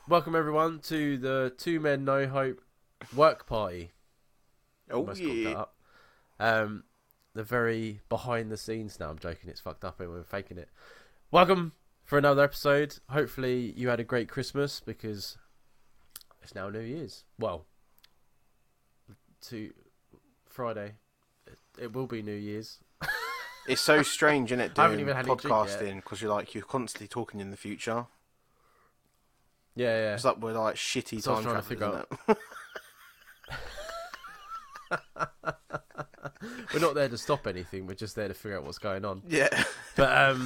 Welcome everyone to the Two Men No Hope work party. Almost called that up. The very behind the scenes. No, I'm joking. It's fucked up and we're faking it. Welcome for another episode. Hopefully you had a great Christmas because it's now New Year's. Well, to Friday, it will be New Year's. It's so strange, isn't it, I haven't doing even had any drink podcasting because you're constantly talking in the future. Yeah. It's like we're like shitty So time travelers, isn't it? We're not there to stop anything. We're just there to figure out what's going on. Yeah. But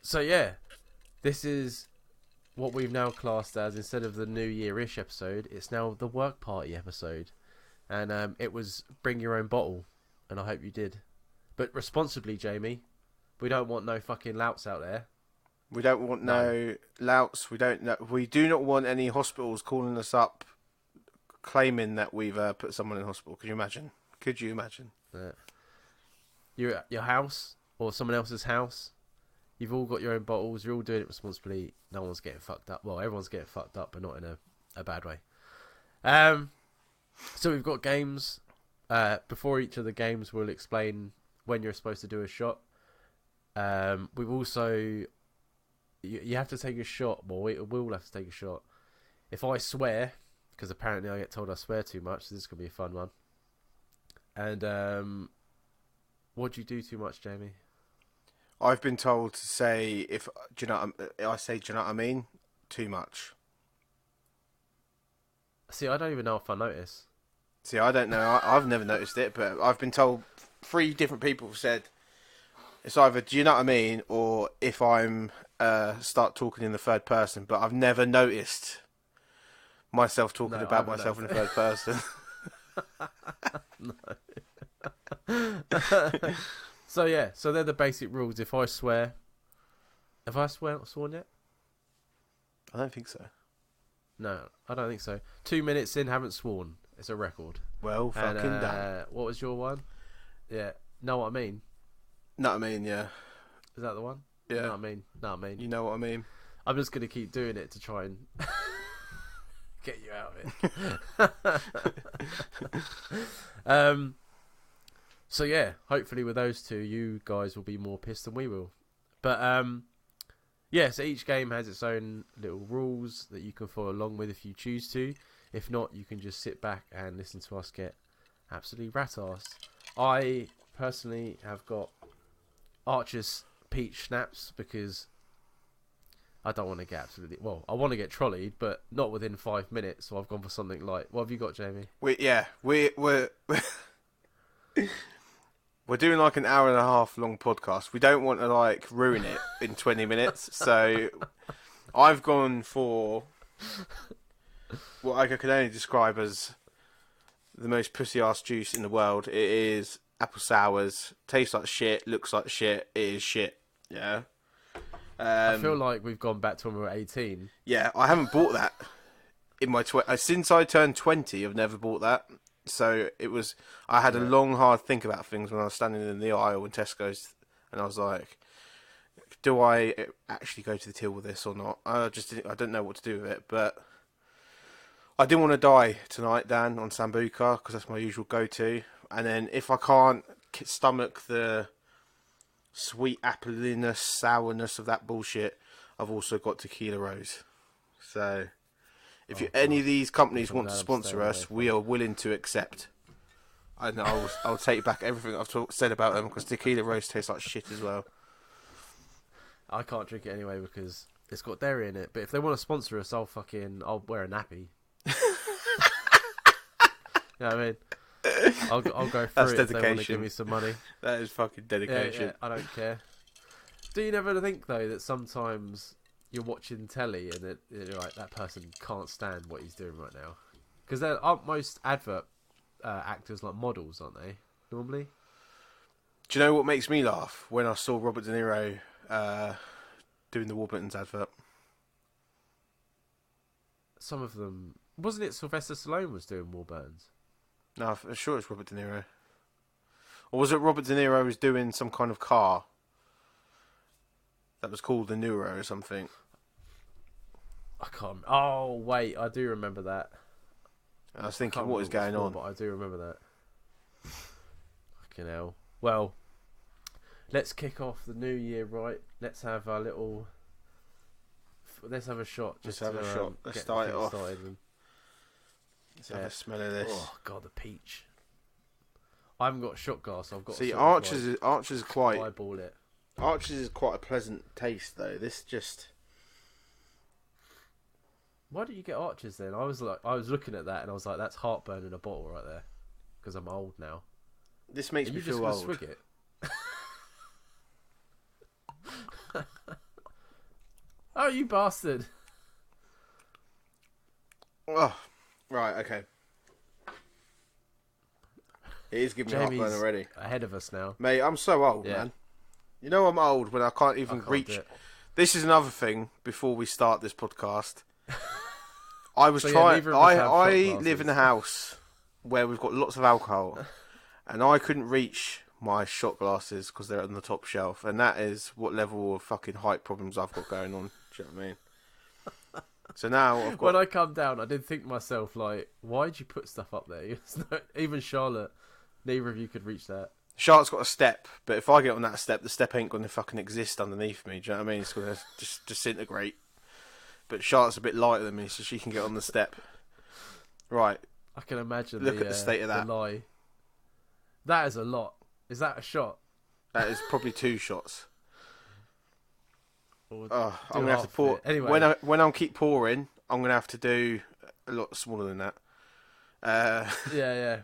so yeah, this is what we've now classed as, instead of the New Year-ish episode, it's now the work party episode, and it was bring your own bottle, and I hope you did, but responsibly, Jamie. We don't want no fucking louts out there. We don't want no louts. We do not want any hospitals calling us up, claiming that we've put someone in hospital. Could you imagine? You're at your house or someone else's house. You've all got your own bottles. You're all doing it responsibly. No one's getting fucked up. Well, everyone's getting fucked up, but not in a bad way. So we've got games. Before each of the games, we'll explain when you're supposed to do a shot. We've also... You have to take a shot. Well, we'll have to take a shot. If I swear, because apparently I get told I swear too much, so this could be a fun one. And what do you do too much, Jamie? I've been told to say, do you know what I mean? Too much. See, I don't even know if I notice. See, I don't know. I've never noticed it, but I've been told 3 different people have said it's either do you know what I mean, or if I'm start talking in the third person, but I've never noticed myself talking about myself in the third person. No. So they're the basic rules. If I swear, have I sworn yet? I don't think so. No, I don't think so. 2 minutes in, haven't sworn. It's a record. Well, fucking damn. What was your one? Yeah, know what I mean? Know what I mean, yeah. Is that the one? Yeah. Know what I mean? You know what I mean? I'm just going to keep doing it to try and get you out of it. So yeah, hopefully with those two, you guys will be more pissed than we will. But yeah, so each game has its own little rules that you can follow along with if you choose to. If not, you can just sit back and listen to us get absolutely rat-arsed. I personally have got Archer's peach schnapps because I don't want to get I want to get trolleyed, but not within 5 minutes. So I've gone for something like, what have you got, Jamie? We're doing like an hour and a half long podcast. We don't want to like ruin it in 20 minutes. So I've gone for what I can only describe as the most pussy ass juice in the world. It is apple sours. Tastes like shit. Looks like shit. It is shit. Yeah. I feel like we've gone back to when we were 18. Yeah, I haven't bought that in my since I turned 20. I've never bought that. So I had a long, hard think about things when I was standing in the aisle in Tesco's, and I was like, do I actually go to the till with this or not? I don't know what to do with it, but I didn't want to die tonight, Dan, on Sambuca, because that's my usual go-to. And then if I can't stomach the sweet appliness, sourness of that bullshit, I've also got Tequila Rose. So if any of these companies want to sponsor us, we are willing to accept. And I'll take back everything I've said about them, because Tequila Rose tastes like shit as well. I can't drink it anyway because it's got dairy in it. But if they want to sponsor us, I'll wear a nappy. You know what I mean? I'll go through it if they want to give me some money. That is fucking dedication. Yeah, I don't care. Do you never think though that sometimes you're watching telly and you're like, that person can't stand what he's doing right now? Because aren't most advert actors like models, aren't they? Normally. Do you know what makes me laugh? When I saw Robert De Niro doing the Warburton's advert. some of them. Wasn't it Sylvester Stallone was doing Warburton's? No, I'm sure it's Robert De Niro. Or was it Robert De Niro was doing some kind of car that was called the Neuro or something? I can't. Oh wait, I do remember that. I was thinking, what is going on? But I do remember that. Fucking hell. Well, let's kick off the new year right. Let's have a little. Let's have a shot. Let's have a shot. Let's start it off. Let's have a smell of this. Oh god, the peach. I haven't got a shot glass. I've got. See, Archer's is quite. Eyeball it. Archer's is quite a pleasant taste, though. This just. Why did you get Archers then? I was looking at that and I was like, that's heartburn in a bottle right there. Because I'm old now. This makes me feel old. Swig it? Oh, you bastard! Oh, right, okay. It is giving me heartburn already. Ahead of us now, mate. I'm so old, man. You know I'm old when I can't even reach. This is another thing. Before we start this podcast. I was trying. I live in a house where we've got lots of alcohol, and I couldn't reach my shot glasses because they're on the top shelf, and that is what level of fucking height problems I've got going on. Do you know what I mean? So now, when I come down, I did think to myself, like, why'd you put stuff up there? Even Charlotte, neither of you could reach that. Charlotte's got a step, but if I get on that step, the step ain't going to fucking exist underneath me. Do you know what I mean? It's going to just disintegrate. But Charlotte's a bit lighter than me, so she can get on the step. Right. I can imagine. Look at the state of that. The lie. That is a lot. Is that a shot? That is probably 2 shots. I'm gonna have to pour. Anyway, when I keep pouring, I'm gonna have to do a lot smaller than that. Yeah.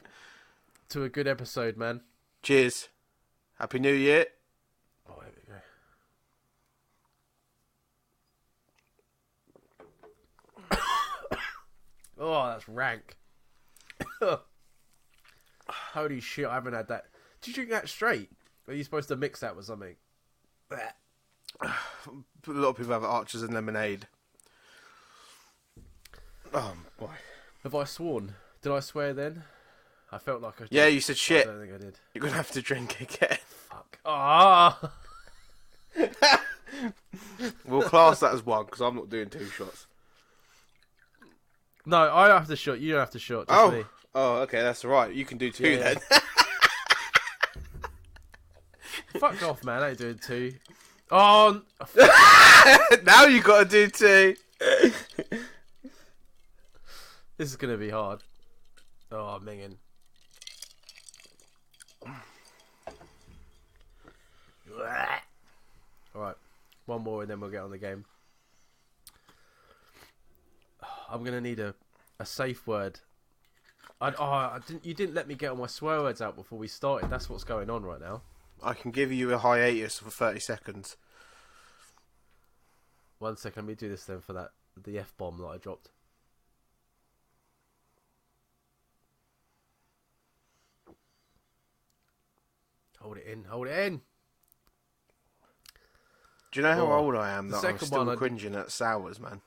To a good episode, man. Cheers. Happy New Year. Oh, there we go. Oh, that's rank. Holy shit, I haven't had that. Did you drink that straight? Are you supposed to mix that with something? A lot of people have Archers and lemonade. Oh, boy. Have I sworn? Did I swear then? I felt like I did. Yeah, you said shit. I don't think I did. You're going to have to drink again. Fuck. Ah! We'll class that as 1, because I'm not doing 2 shots. No, I have to shot. You don't have to shot. Just me. Oh, okay, that's all right. You can do 2 then. Fuck off, man. I ain't doing 2. Oh! Now you got to do 2. This is going to be hard. Oh, minging. Alright. 1 more and then we'll get on the game. I'm going to need a safe word. You didn't let me get all my swear words out before we started. That's what's going on right now. I can give you a hiatus for 30 seconds. 1 second, let me do this then for the F-bomb that I dropped. Hold it in, hold it in. Do you know how old I am that I'm still cringing at sours, man?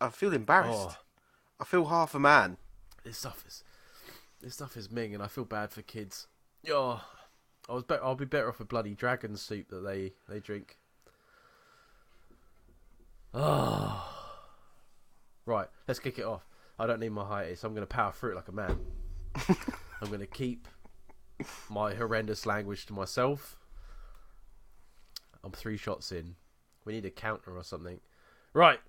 I feel embarrassed. I feel half a man. This stuff is ming, and I feel bad for kids. Oh, I'll be better off with bloody dragon soup that they drink. Oh. Right, let's kick it off. I don't need my hiatus. I'm going to power through it like a man. I'm going to keep my horrendous language to myself. I'm 3 shots in. We need a counter or something. Right.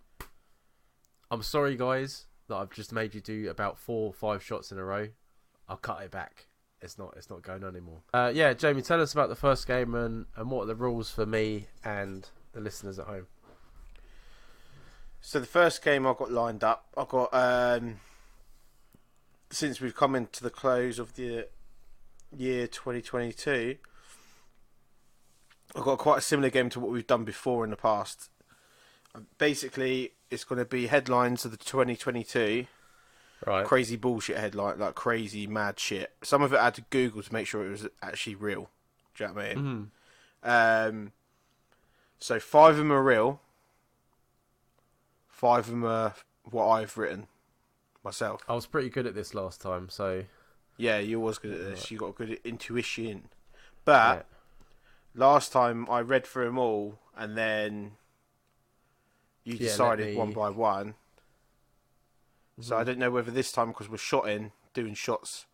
I'm sorry, guys, that I've just made you do about 4 or 5 shots in a row. I'll cut it back. It's not going on anymore. Yeah, Jamie, tell us about the first game and what are the rules for me and the listeners at home. So the first game I've got lined up, I've got since we've come into the close of the year 2022, I've got quite a similar game to what we've done before in the past. Basically, it's going to be headlines of the 2022. Right. Crazy bullshit headline, like crazy mad shit. Some of it I had to Google to make sure it was actually real. Do you know what I mean? Mm-hmm. So 5 of them are real. 5 of them are what I've written myself. I was pretty good at this last time, so Yeah, you was good at this. You got good intuition. But last time I read through them all, and then you decided one by one. So I don't know whether this time, because we're doing shots.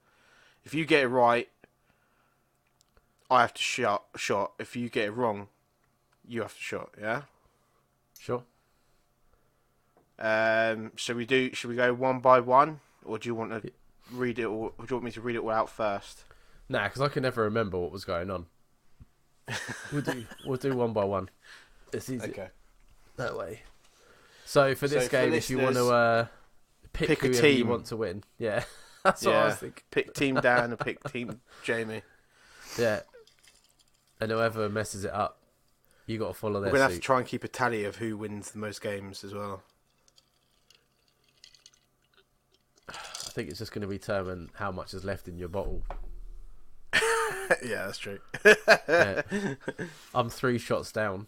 If you get it right, I have to shot. If you get it wrong, you have to shot. Yeah. Sure. Should we go one by one, or do you want to read it, or do you want me to read it all out first? Nah, because I can never remember what was going on. We'll do one by one. It's easy. Okay. That way. So for this game, if you want to pick a whoever team you want to win, yeah, that's what I was thinking. Pick Team Dan and pick Team Jamie. Yeah. And whoever messes it up, you got to follow their We're gonna suit. have to try and keep a tally of who wins the most games as well. I think it's just going to determine how much is left in your bottle. Yeah, that's true. Yeah. I'm 3 shots down.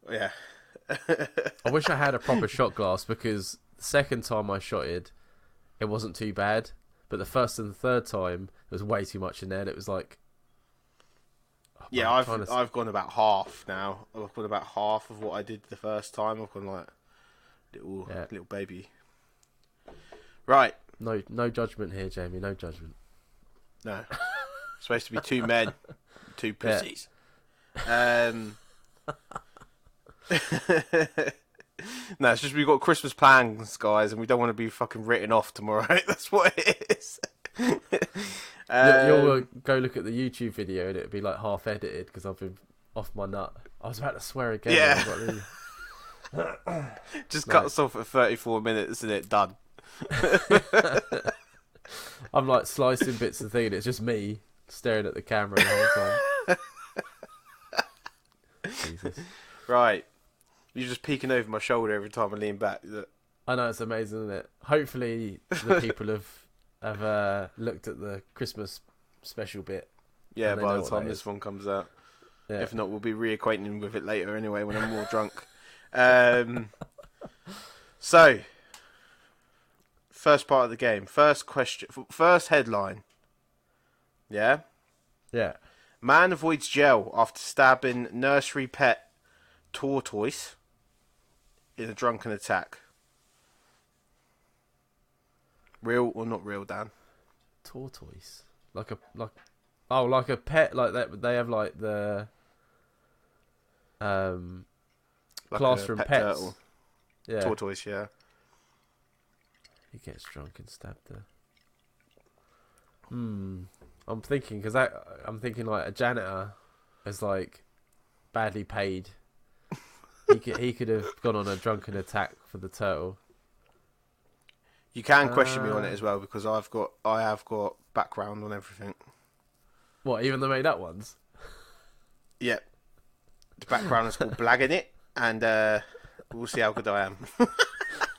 Yeah. I wish I had a proper shot glass, because the second time I shotted, it wasn't too bad. But the first and the third time, there was way too much in there. And it was like... Yeah, I've gone about half now. I've gone about half of what I did the first time. I've gone like little baby. Right. No judgment here, Jamie. No judgment. No. Supposed to be 2 men, 2 pussies. Yeah. No, it's just we've got Christmas plans, guys, and we don't want to be fucking written off tomorrow. That's what it is. You'll go look at the YouTube video and it'll be like half edited because I've been off my nut. I was about to swear again. Yeah. Just cuts off at 34 minutes and it's done. I'm like slicing bits of thing and it's just me staring at the camera the whole time. Jesus. Right. You're just peeking over my shoulder every time I lean back. I know, it's amazing, isn't it? Hopefully the people have looked at the Christmas special bit. Yeah, by the time this one comes out. Yeah. If not, we'll be reacquainting with it later anyway when I'm more drunk. So, first part of the game. First question. First headline. Yeah? Yeah. Man avoids jail after stabbing nursery pet tortoise in a drunken attack. Real or not real, Dan? Tortoise? Like a pet, like that. They have like the like classroom pet pets. Turtle. Yeah. Tortoise, yeah. He gets drunk and stabbed her. I'm thinking like a janitor is like badly paid. He could have gone on a drunken attack for the turtle. You can question me on it as well because I have got background on everything. What, even the made up ones? Yep. The background is called Blagging It, and we'll see how good I am.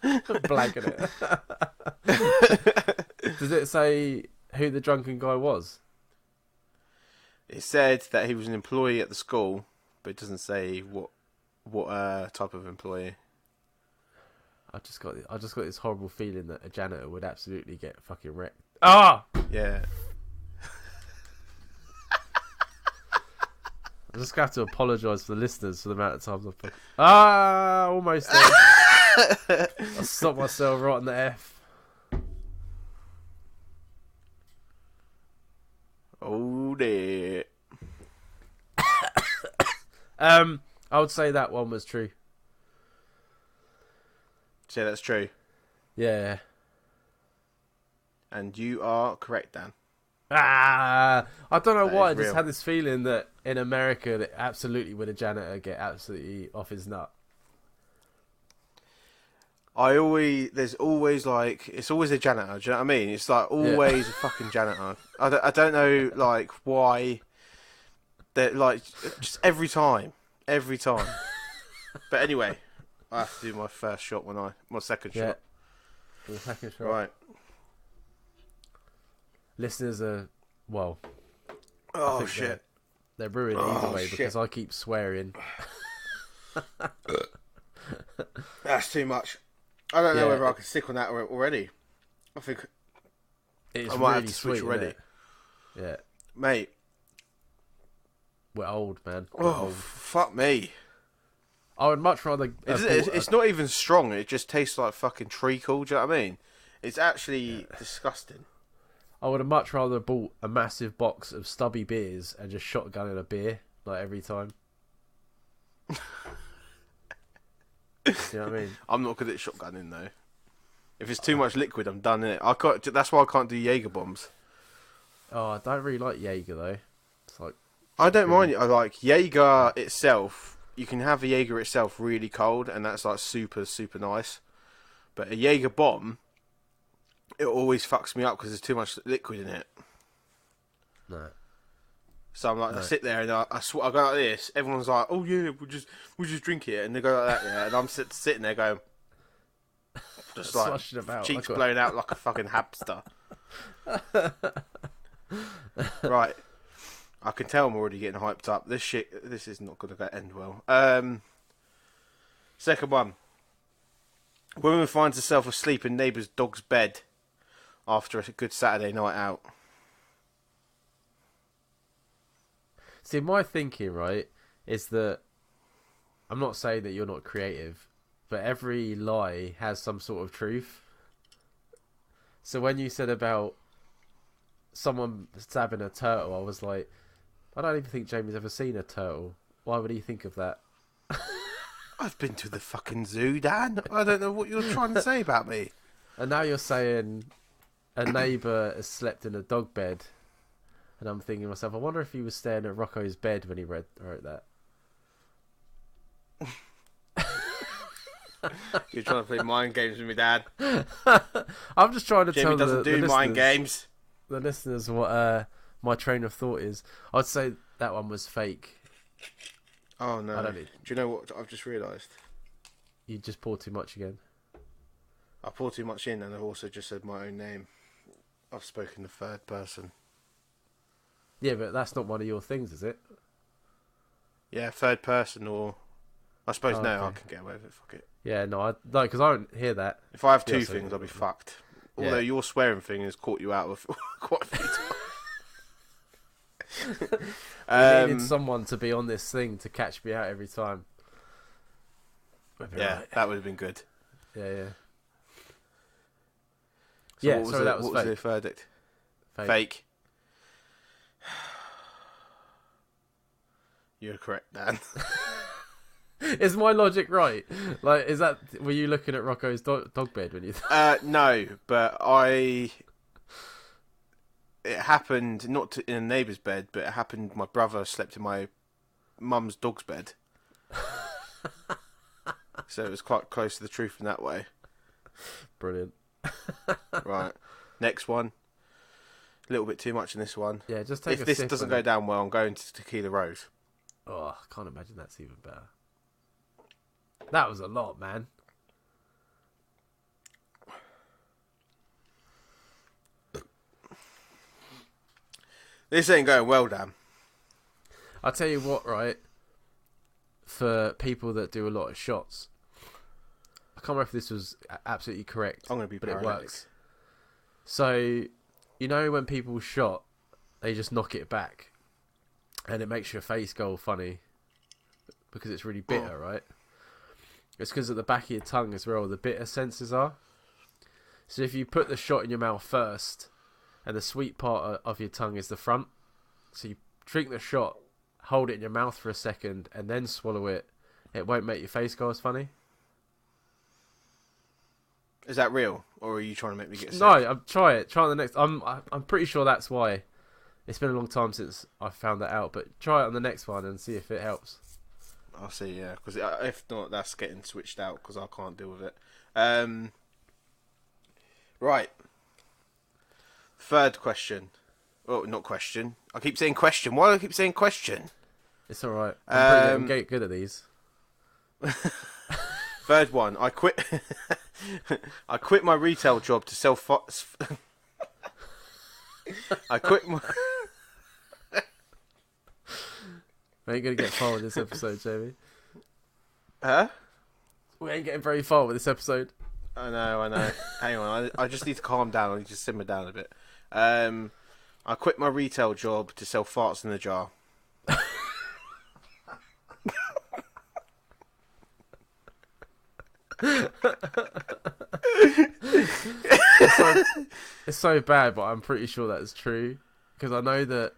Blagging it. Does it say who the drunken guy was? It said that he was an employee at the school, but it doesn't say what type of employee. I just got this horrible feeling that a janitor would absolutely get fucking wrecked. Ah! Yeah. I just have to apologise for the listeners for the amount of times I've put... almost there. I stopped myself right on the F. Oh dear. I would say that one was true. So that's true. Yeah. And you are correct, Dan. I don't know why. I just real. had this feeling that in America, that absolutely would a janitor get absolutely off his nut. There's always like, it's always a janitor. Do you know what I mean? It's like always a fucking janitor. I don't know like why. That like just every time. But anyway, I have to do my first shot my second shot. The second shot. Right. Listeners are Oh shit. They're ruined either way because I keep swearing. That's too much. I don't know Yeah, whether I can stick on that already. I think it's I might really have to switch sweet, already. isn't it? Yeah, Mate. we're old, man. We're Oh, old. fuck me. I would much rather. It's not even strong. It just tastes like fucking treacle. Do you know what I mean? It's actually disgusting. I would have much rather bought a massive box of stubby beers and just shotgun in a beer like every time. You know what I mean? I'm not good at shotgunning though. If it's too much liquid, I'm done in it. I can't. That's why I can't do Jaeger bombs. Oh, I don't really like Jaeger though. It's like I don't mind it. I like Jaeger itself. You can have a Jaeger itself really cold, and that's like super, super nice. But a Jaeger bomb, it always fucks me up because there's too much liquid in it. no. So I'm like, No. I sit there and I go like this. Everyone's like, "Oh yeah, we'll just drink it," and they go like that, yeah. And I'm sitting there going, just like Slushing about. cheeks blown out like a fucking hamster. Right. I can tell I'm already getting hyped up. This is not going to end well. Second one. Woman finds herself asleep in neighbour's dog's bed after a good Saturday night out. See, my thinking, right, is that I'm not saying that you're not creative, but every lie has some sort of truth. So when you said about someone stabbing a turtle, I was like, I don't even think Jamie's ever seen a turtle. Why would he think of that? I've been to the fucking zoo, Dan. I don't know what you're trying to say about me. And now you're saying a neighbour has slept in a dog bed. And I'm thinking to myself, I wonder if he was staring at Rocco's bed when he wrote that. You're trying to play mind games with me, Dad. I'm just trying to Jamie tell doesn't do mind games. The listeners what my train of thought is. I'd say that one was fake. Oh no! I don't Do need... you know what I've just realised? You just pour too much again. I poured too much in, and I've also just said my own name. I've spoken the third person. Yeah, but that's not one of your things, is it? Yeah, third person, or I suppose Oh, now okay. I can get away with it. Fuck it. Yeah, no, because I don't hear that. If I have two Yeah, so- things, I'll be fucked. Yeah. Although your swearing thing has caught you out of quite a few times. I needed someone to be on this thing to catch me out every time. Yeah, Right. that would have been good. Yeah. So Yeah, what was so the, that was what was the fake. verdict? Fake. Fake. You're correct, Dan. Is my logic right? Like, were you looking at Rocco's dog bed when you? No, but it happened not in a neighbour's bed, but it happened. My brother slept in my mum's dog's bed, so it was quite close to the truth in that way. Brilliant. Right, next one. A little bit too much in this one. Yeah, just take If a this sip doesn't and- go down well, I'm going to Tequila Rose. Oh, I can't imagine that's even better. That was a lot, man. This ain't going well, Dan. I'll tell you what, right? For people that do a lot of shots, I can't remember if this was absolutely correct. I'm going to be but it paralytic. works. So, you know when people shot, they just knock it back, and it makes your face go all funny because it's really bitter, right? It's because at the back of your tongue is where all the bitter senses are. So if you put the shot in your mouth first, and the sweet part of your tongue is the front, so you drink the shot, hold it in your mouth for a second, and then swallow it, it won't make your face go as funny. Is that real, or are you trying to make me get sick? No, try it. Try it on the next. I'm pretty sure that's why. It's been a long time since I found that out, but try it on the next one and see if it helps. I'll see, yeah, because if not, that's getting switched out because I can't deal with it. Right. Third question. Oh, not question. I keep saying question. Why do I keep saying question? It's all right. I'm getting good at these. Third one. I quit. I quit my retail job to sell. I quit my. We ain't gonna get far with this episode, Jamie. Huh? We ain't getting very far with this episode. I know. Hang on, I just need to calm down. I need to simmer down a bit. I quit my retail job to sell farts in a jar. It's so bad, but I'm pretty sure that's true because I know that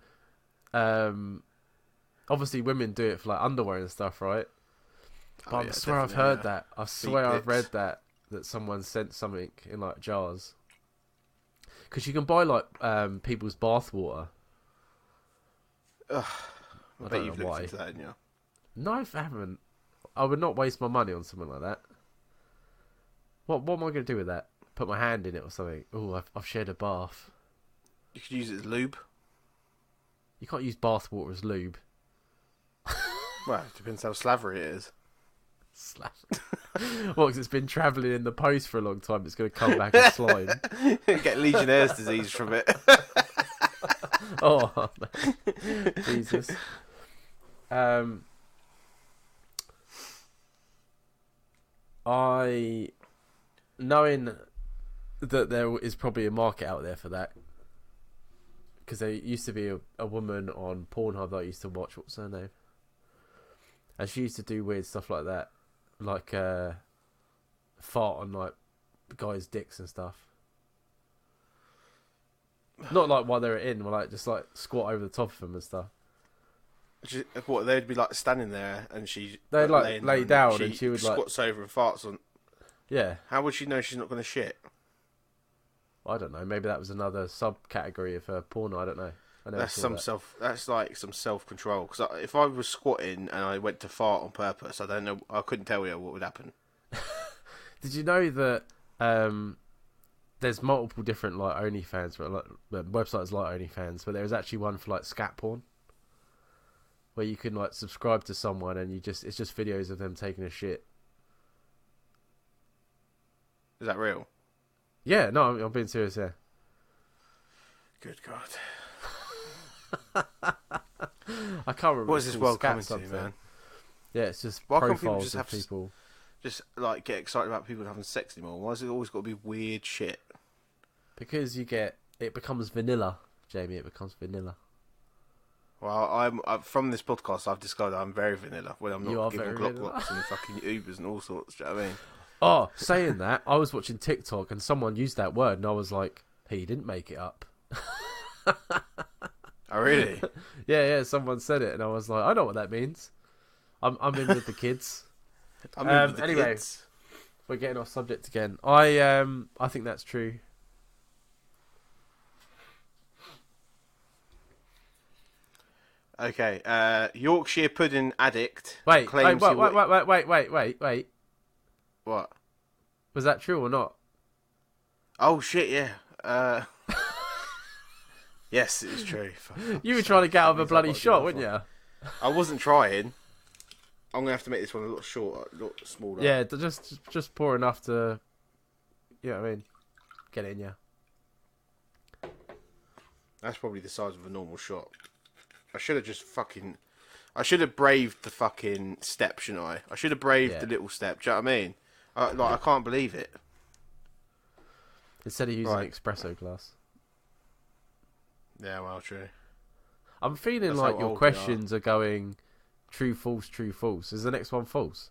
obviously women do it for like underwear and stuff, right? But I swear I've heard that. I swear I've read that someone sent something in like jars. Because you can buy like people's bathwater. I bet you've looked into that, haven't you? No, I haven't. I would not waste my money on something like that. What am I going to do with that? Put my hand in it or something? Oh, I've shared a bath. You could use it as lube. You can't use bathwater as lube. Well, it depends how slavery it is. Well, because it's been travelling in the post for a long time, it's going to come back as slime. Get Legionnaire's disease from it. Oh, Jesus. Knowing that there is probably a market out there for that, because there used to be a woman on Pornhub that I used to watch. What's her name? And she used to do weird stuff like that, like fart on like guys' dicks and stuff. Not like while they're in, but like just like squat over the top of them and stuff. What, they'd be like standing there and they'd like lay down and she would squats over and farts on. Yeah. How would she know she's not going to shit? I don't know. Maybe that was another subcategory of porno. I don't know. That's like some self-control. Because if I was squatting and I went to fart on purpose, I don't know. I couldn't tell you what would happen. Did you know that there's multiple different like OnlyFans, like websites like OnlyFans, but there is actually one for like scat porn, where you can like subscribe to someone and it's just videos of them taking a shit. Is that real? Yeah, no, I'm being serious. Yeah. Good God. I can't remember. What is this world coming to, man? Yeah, it's just why profiles can't people just of people. Just like get excited about people having sex anymore? Why has it always got to be weird shit? Because it becomes vanilla, Jamie. It becomes vanilla. Well, I'm from this podcast. I've discovered I'm very vanilla when I'm not giving Glocks and fucking Ubers and all sorts. Do you know what I mean? Oh, saying that, I was watching TikTok and someone used that word, and I was like, "He didn't make it up." Oh, really? Yeah. Someone said it, and I was like, "I know what that means." I'm in with the kids. Anyway, kids. We're getting off subject again. I think that's true. Okay, Yorkshire pudding addict. Wait. Claims Wait. What? Was that true or not? Oh shit! Yeah. Yes, it's true. You were trying to get out of a bloody shot, weren't you? I wasn't trying. I'm gonna have to make this one a little shorter, a little smaller. Yeah, just pour enough to, you know what I mean, get it in you. That's probably the size of a normal shot. I should have braved the fucking step, shouldn't I? I should have braved the little step. Do you know what I mean? I can't believe it. Instead of using an espresso glass. Yeah, well, true. I'm feeling like your questions are going true, false, true, false. Is the next one false?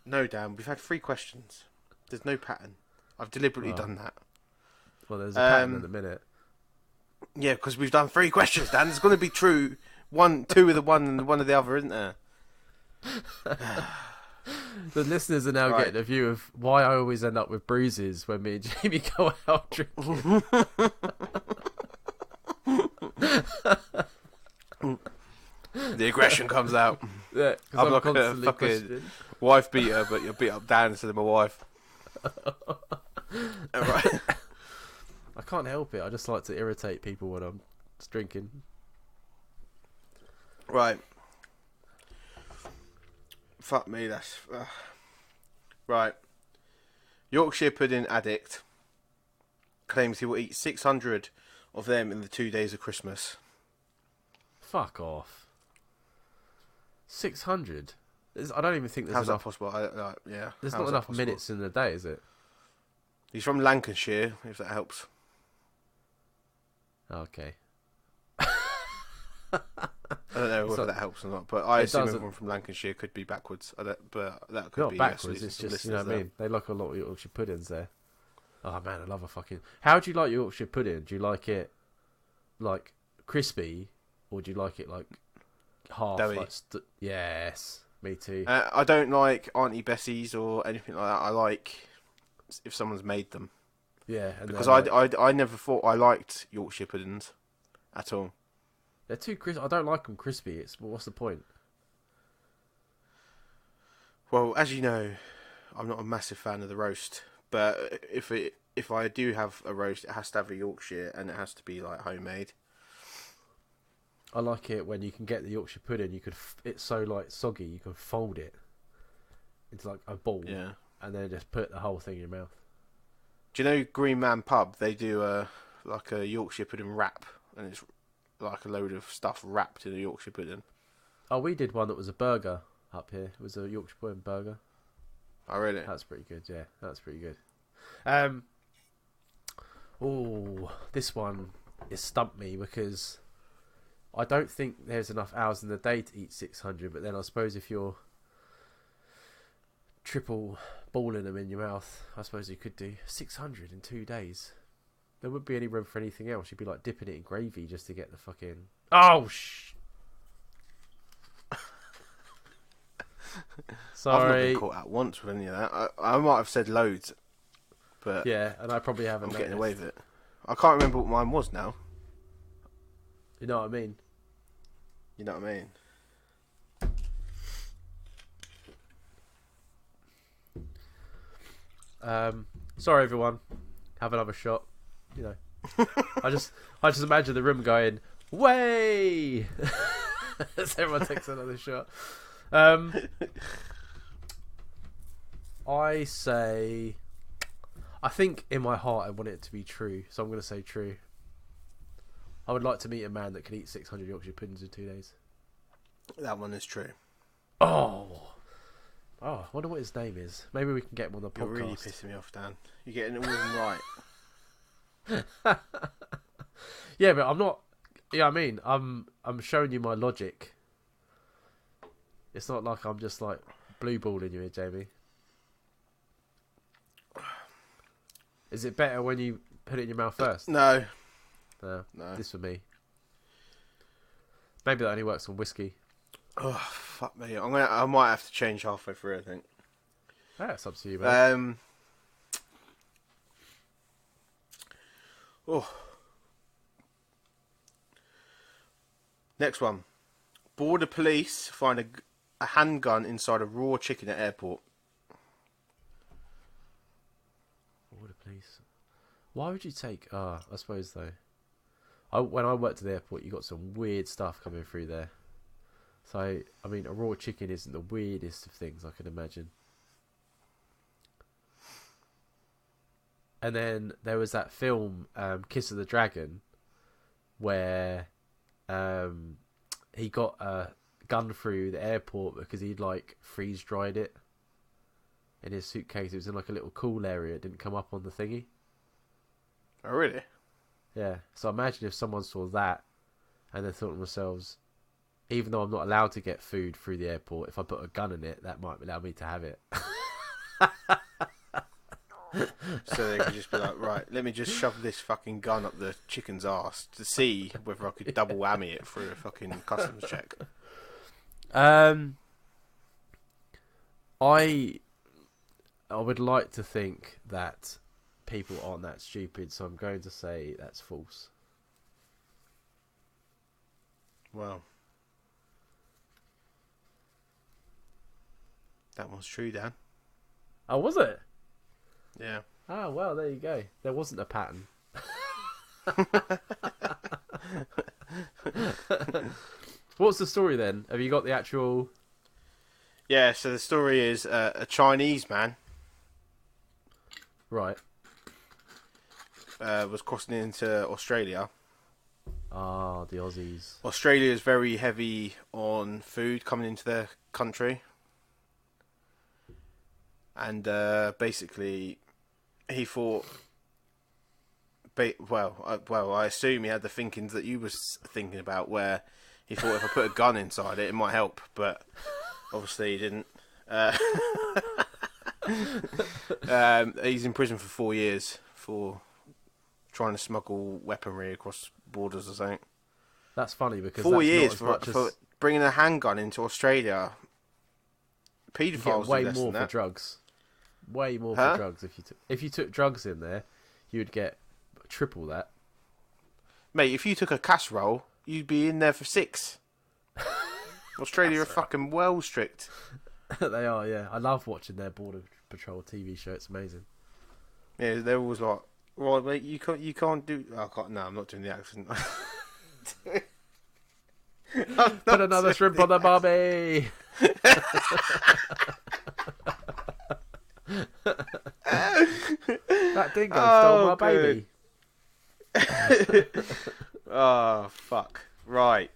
No, Dan. We've had 3 questions. There's no pattern. I've deliberately done that. Well, there's a pattern in a minute. Yeah, because we've done 3 questions, Dan. There's going to be true. 2 of the one and 1 of the other, isn't there? The listeners are now getting a view of why I always end up with bruises when me and Jamie go out drinking. The aggression comes out. Yeah, I'm like a fucking wife beater, but you beat up Dan instead of my wife. Right. I can't help it. I just like to irritate people when I'm drinking. Right. Fuck me, that's... Right. Yorkshire pudding addict claims he will eat 600 of them in the 2 days of Christmas. Fuck off. 600? I don't even think there's How's that enough. possible? Yeah. There's How's not that enough possible? minutes in the day, is it? He's from Lancashire, if that helps. Okay. I don't know It's whether not, that helps or not, but I it assume doesn't. everyone from Lancashire could be backwards. But that could Not be backwards. absolutely It's some just, you know listeners what I there. mean. They like a lot of Yorkshire puddings there. Oh man, I love a fucking. How do you like Yorkshire pudding? Do you like it like crispy, or do you like it like half? Doughy. Like yes, me too. I don't like Auntie Bessie's or anything like that. I like if someone's made them. Yeah, and Because like, I never thought I liked Yorkshire puddings at all. they're too crisp. I don't like them crispy. What's the point? Well, as you know, I'm not a massive fan of the roast, but if I do have a roast, it has to have a Yorkshire and it has to be like homemade. I like it when you can get the Yorkshire pudding. It's so like soggy. You can fold it into like a ball, Yeah. and then just put the whole thing in your mouth. Do you know Green Man Pub? They do like a Yorkshire pudding wrap, and it's like a load of stuff wrapped in a Yorkshire pudding. Oh, we did one that was a burger up here. It was a Yorkshire pudding burger. Oh, really? That's pretty good. Yeah, that's pretty good. Oh, this one is stumped me because I don't think there's enough hours in the day to eat 600. But then I suppose if you're triple balling them in your mouth, I suppose you could do 600 in 2 days. There wouldn't be any room for anything else. You'd be like dipping it in gravy just to get the fucking. Oh Sorry. I've not been caught out once with any of that. I might have said loads, but Yeah, and I probably haven't. I'm getting noticed. away with it. I can't remember what mine was now. You know what I mean? You know what I mean? Sorry everyone. Have another shot. You know. I just imagine the room going, way as everyone takes another shot. I think in my heart I want it to be true, so I'm going to say true. I would like to meet a man that can eat 600 Yorkshire puddings in 2 days. That one is true. I wonder what his name is. Maybe we can get him on the podcast. You're really pissing me off, Dan. You're getting all of them right. Yeah, but I'm not. Yeah, I mean, I'm showing you my logic. It's not like I'm just like blue balling you here, Jamie. Is it better when you put it in your mouth first? No. No. No. This for me. Maybe that only works on whiskey. Oh, fuck me. I might have to change halfway through, I think. That's up to you, man. Next one. Border police find a handgun inside a raw chicken at airport. Order, please. Why would you take? I suppose though. When I worked at the airport, you got some weird stuff coming through there. So I mean, a raw chicken isn't the weirdest of things I can imagine. And then there was that film, Kiss of the Dragon, where he got a gun through the airport because he'd like freeze dried it in his suitcase. It was in like a little cool area. It didn't come up on the thingy. Oh, really? Yeah. So imagine if someone saw that and they thought to themselves, even though I'm not allowed to get food through the airport, if I put a gun in it, that might allow me to have it. So they could just be like, right, let me just shove this fucking gun up the chicken's arse to see whether I could double whammy it through a fucking customs check. I would like to think that people aren't that stupid, so I'm going to say that's false. Well, that was true, Dan. Oh, was it? Yeah. Oh, well, there you go. There wasn't a pattern. What's the story then? Have you got the actual... Yeah, so the story is a Chinese man Right. was crossing into Australia. Ah, the Aussies. Australia is very heavy on food coming into their country. and basically he thought. Well, I assume he had the thinkings that you was thinking about, where he thought if I put a gun inside it, it might help, but obviously he didn't. He's in prison for 4 years for trying to smuggle weaponry across borders or something. That's funny because 4 that's years not as much for as bringing a handgun into Australia. you get Paedophiles way do less more than for that. drugs. Way more Huh? for drugs if you took drugs in there, you would get triple that. Mate, if you took a casserole, you'd be in there for 6. Australia are fucking well strict. They are, yeah. I love watching their Border Patrol TV show. It's amazing. Yeah, they're always like, right, mate, you can't do. I can't. No, I'm not doing the accent. Put another shrimp on the barbie. That dingo stole my baby. Oh, fuck. Right.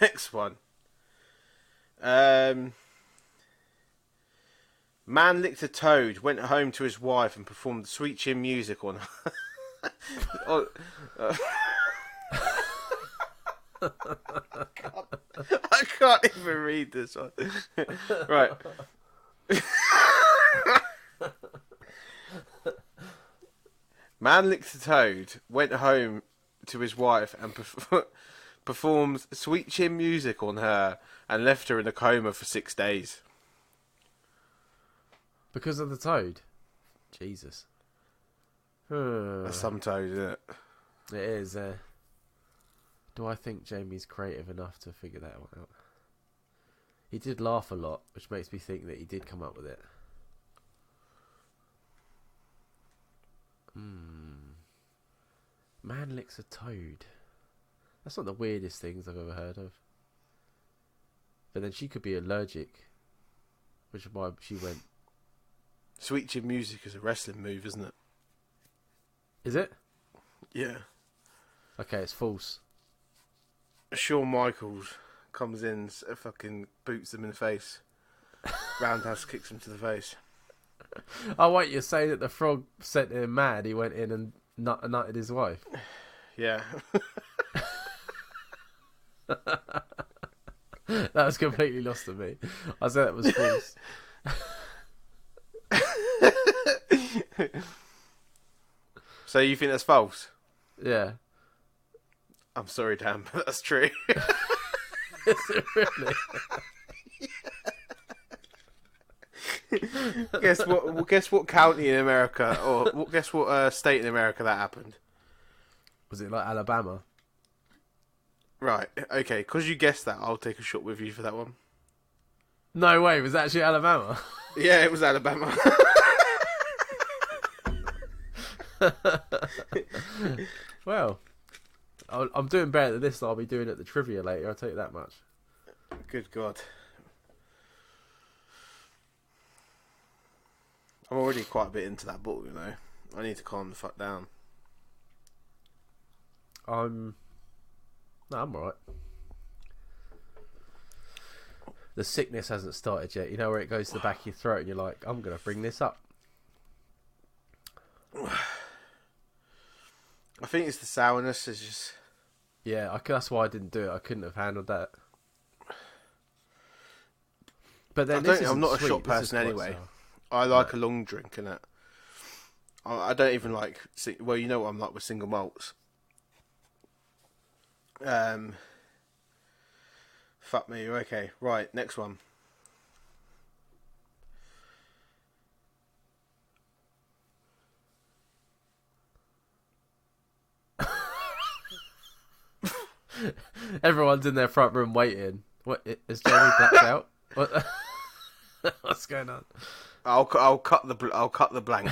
Next one. Man licked a toad, went home to his wife and performed Sweet Chin music on her. I can't even read this one. Right. Man licked a toad, went home to his wife and performed Sweet Chin music on her and left her in a coma for 6 days. Because of the toad. Jesus. That's some toad, isn't it? It is. Do I think Jamie's creative enough to figure that one out? He did laugh a lot, which makes me think that he did come up with it. Man licks a toad. That's not the weirdest things I've ever heard of. But then she could be allergic, which is why she went. Sweet Chin music is a wrestling move, isn't it? Is it? Yeah. Okay, it's false. Shawn Michaels comes in, fucking boots them in the face. Roundhouse kicks him to the face. Oh wait, you're saying that the frog sent him mad? He went in and nutted his wife. Yeah. That was completely lost to me. I said that was false. So you think that's false? Yeah. I'm sorry, Dan, but that's true. Is it really? Guess what county in America, or guess what state in America that happened? Was it like Alabama? Right, okay, because you guessed that, I'll take a shot with you for that one. No way, it was actually Alabama. Yeah, it was Alabama. Well, I'm doing better than this than I'll be doing at the trivia later, I'll tell you that much. Good God. I'm already quite a bit into that book, you know. I need to calm the fuck down. No, I'm alright. The sickness hasn't started yet. You know where it goes to the back of your throat and you're like, I'm going to bring this up. I think it's the sourness. It's just... Yeah, that's why I didn't do it. I couldn't have handled that. But then I'm not a shot person anyway. I like a long drink, innit? I don't even like... Well, you know what I'm like with single malts. Fuck me. Okay, right. Next one. Everyone's in their front room waiting. What is Jamie blacked out? What? What's going on? I'll cut the blank.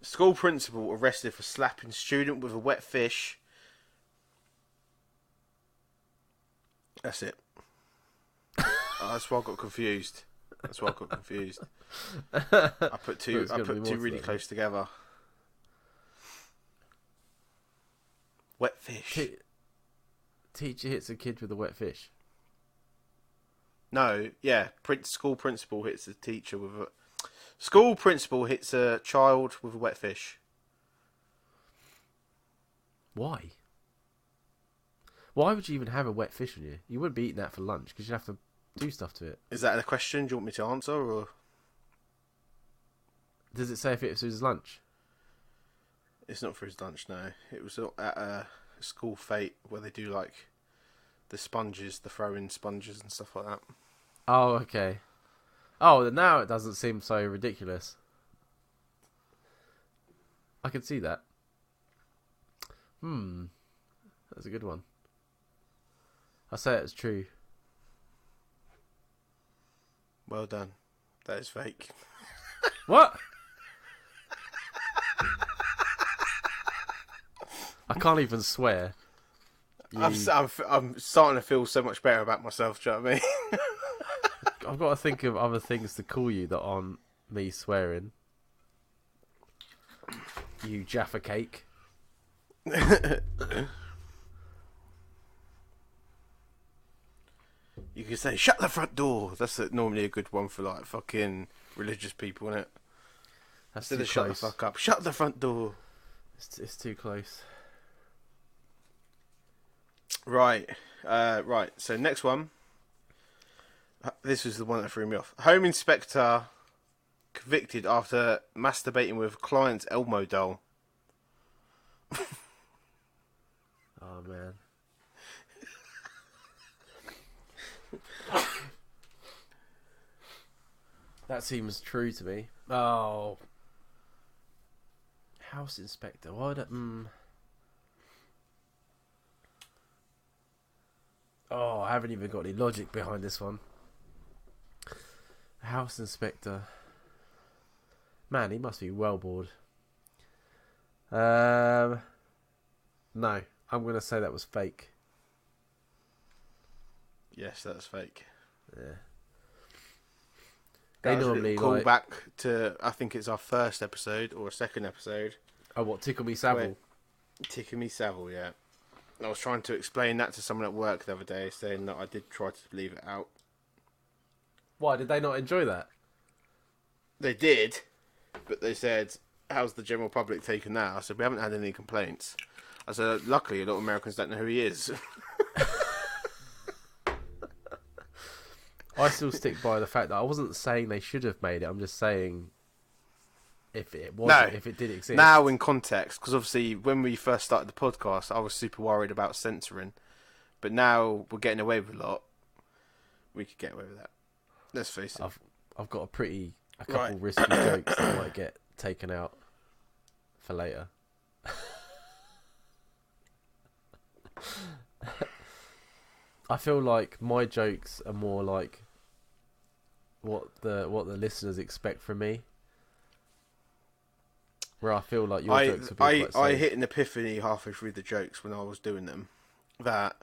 School principal arrested for slapping student with a wet fish. That's it. That's why I got confused. I put two really close together. Wet fish. Teacher hits a kid with a wet fish. No, yeah. School principal hits a teacher with a... School principal hits a child with a wet fish. Why? Why would you even have a wet fish on you? You wouldn't be eating that for lunch because you'd have to do stuff to it. Is that a question? Do you want me to answer, or...? Does it say if it was his lunch? It's not for his lunch, no. It was at a school fete where they do, like, the sponges, the throw-in sponges and stuff like that. Oh, okay. Oh, now it doesn't seem so ridiculous. I can see that. That's a good one. I say it's true. Well done. That is fake. What? I can't even swear. I'm starting to feel so much better about myself, do you know what I mean? I've got to think of other things to call you that aren't me swearing. You Jaffa cake. You can say, shut the front door. That's normally a good one for, like, fucking religious people, isn't it? That's Instead too of shut the close. fuck up. Shut the front door. It's too close. Right. Right. So, next one. This was the one that threw me off. Home inspector convicted after masturbating with client's Elmo doll. Oh, man. That seems true to me. Oh. House inspector. Why don't... Oh, I haven't even got any logic behind this one. House inspector. Man, he must be well bored. No, I'm going to say that was fake. Yes, that's fake. Yeah. That They was normally a call like... back to, I think it's our first episode or second episode. Oh, what? Tickle Me Savile? Tickle Me Savile, yeah. I was trying to explain that to someone at work the other day, saying that I did try to leave it out. Why, did they not enjoy that? They did, but they said, how's the general public taken that? I said, we haven't had any complaints. I said, luckily, a lot of Americans don't know who he is. I still stick by the fact that I wasn't saying they should have made it. I'm just saying if it wasn't, if it did exist. Now in context, because obviously when we first started the podcast, I was super worried about censoring. But now we're getting away with a lot. We could get away with that. Let's face it. I've got a couple risky jokes that might get taken out for later. I feel like my jokes are more like what the listeners expect from me. Where I feel like your jokes are quite safe. I hit an epiphany halfway through the jokes when I was doing them. That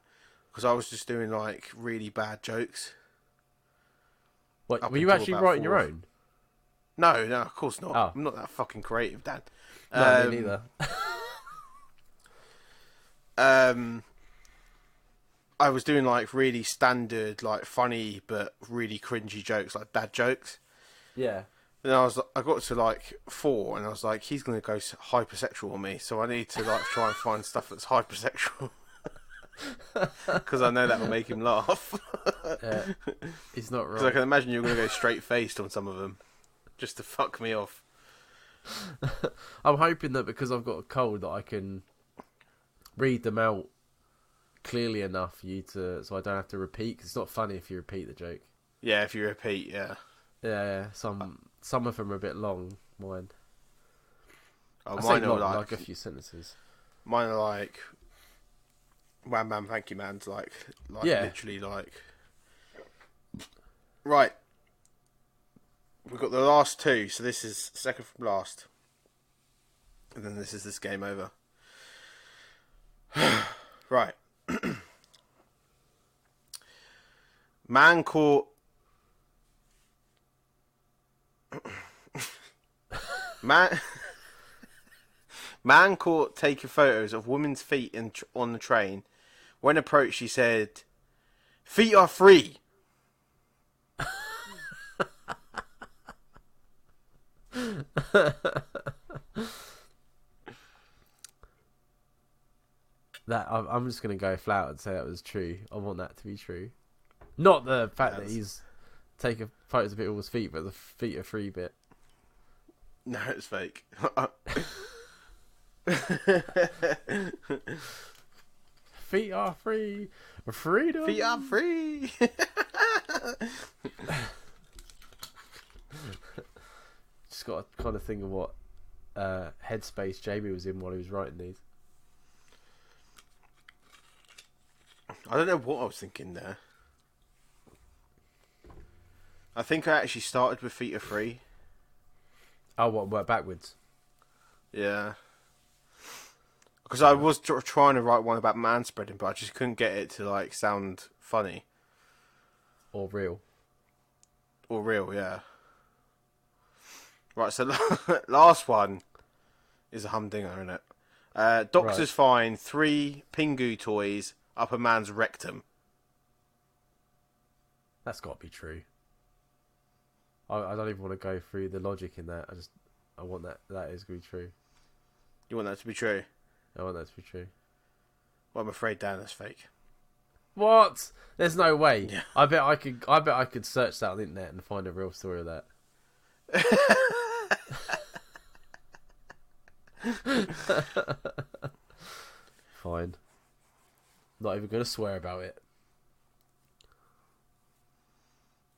because I was just doing like really bad jokes. What, were you actually writing your own? No, of course not. Oh. I'm not that fucking creative, Dan. No, me neither. I was doing like really standard, like funny but really cringy jokes, like dad jokes. Yeah. Then I got to like 4, and I was like, he's gonna go hypersexual on me, so I need to like try and find stuff that's hypersexual because I know that will make him laugh. He's not wrong. Because I can imagine you're gonna go straight faced on some of them, just to fuck me off. I'm hoping that because I've got a cold that I can read them out clearly enough for you to, so I don't have to repeat. Cause it's not funny if you repeat the joke. Yeah, if you repeat, yeah. Yeah. Some of them are a bit long. Mine. Oh, I mine say are long, like like a few sentences. Mine are like, wham bam, thank you, man's like yeah. literally like. Right. We've got the last 2, so this is second from last, and then this is this game over. Right. Man caught. Man caught taking photos of women's feet on the train. When approached, she said, "Feet are free." I'm just gonna go flat out and say that was true. I want that to be true. Not the fact that he's taking photos of people's feet, but the feet are free bit. No, it's fake. Feet are free. Freedom. Feet are free. Just got to kind of think of what headspace Jamie was in while he was writing these. I don't know what I was thinking there. I think I actually started with feet are free. Oh, what? Work backwards? Yeah. Because I was trying to write one about man spreading, but I just couldn't get it to like sound funny or real. Or real, yeah. Right, so last one is a humdinger, isn't it? Doctors find 3 Pingu toys up a man's rectum. That's got to be true. I don't even want to go through the logic in that. I want that is going to be true. You want that to be true? I want that to be true. Well, I'm afraid, Dan, that's fake. What? There's no way. Yeah. I bet I could search that on the internet and find a real story of that. Fine. Not even going to swear about it.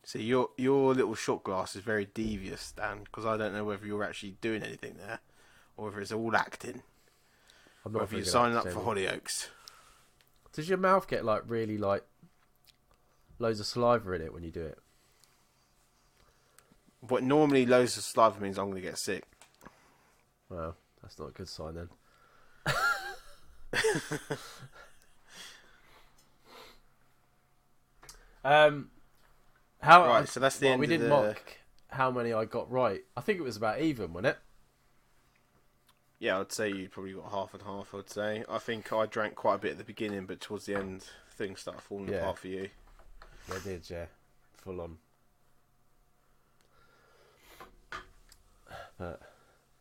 See, your little shot glass is very devious, Dan, because I don't know whether you're actually doing anything there, or whether it's all acting. I'm not. Or if you're signing up for Hollyoaks. Does your mouth get like really like loads of saliva in it when you do it? What normally loads of saliva means I'm going to get sick. Well, that's not a good sign then. Right, so that's the end. We didn't mock how many I got right. I think it was about even, wasn't it? Yeah, I'd say you probably got half and half. I'd say. I think I drank quite a bit at the beginning, but towards the end, things started falling apart for you. They did, yeah, full on. No,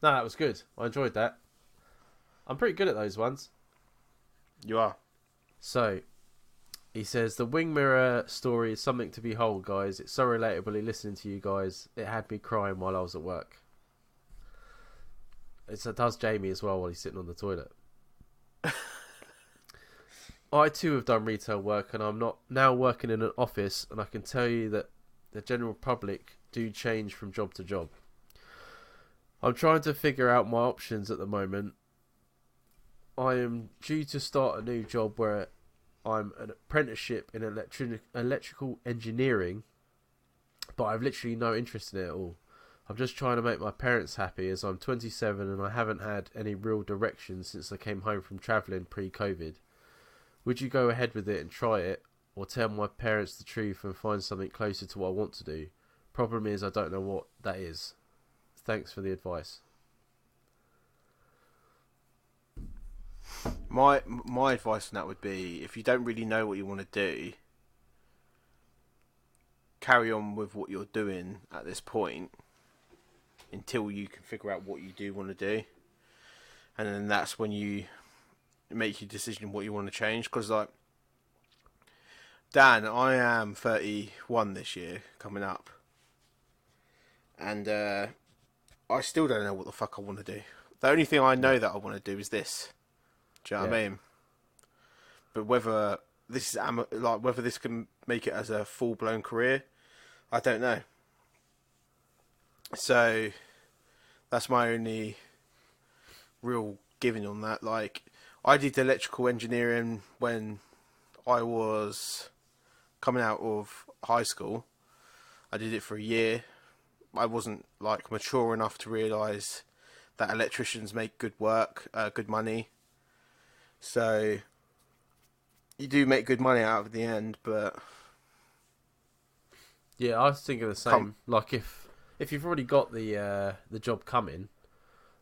that was good. I enjoyed that. I'm pretty good at those ones. You are. So, he says, the wing mirror story is something to behold, guys. It's so relatable listening to you guys. It had me crying while I was at work. It does Jamie as well while he's sitting on the toilet. I too have done retail work, and I'm not now working in an office, and I can tell you that the general public do change from job to job. I'm trying to figure out my options at the moment. I am due to start a new job where I'm an apprenticeship in electrical engineering, but I've literally no interest in it at all. I'm just trying to make my parents happy as I'm 27 and I haven't had any real direction since I came home from travelling pre-COVID. Would you go ahead with it and try it, or tell my parents the truth and find something closer to what I want to do? Problem is I don't know what that is. Thanks for the advice. My advice on that would be, if you don't really know what you want to do, carry on with what you're doing at this point until you can figure out what you do want to do, and then that's when you make your decision what you want to change. Because like Dan, I am 31 this year coming up, and I still don't know what the fuck I want to do. The only thing I know that I want to do is this. Do you know what I mean? But whether this is whether this can make it as a full blown career, I don't know. So that's my only real giving on that. Like, I did electrical engineering when I was coming out of high school. I did it for a year. I wasn't like mature enough to realise that electricians make good work, good money. So you do make good money out of the end, but yeah, I was thinking the same. Like if you've already got the job coming,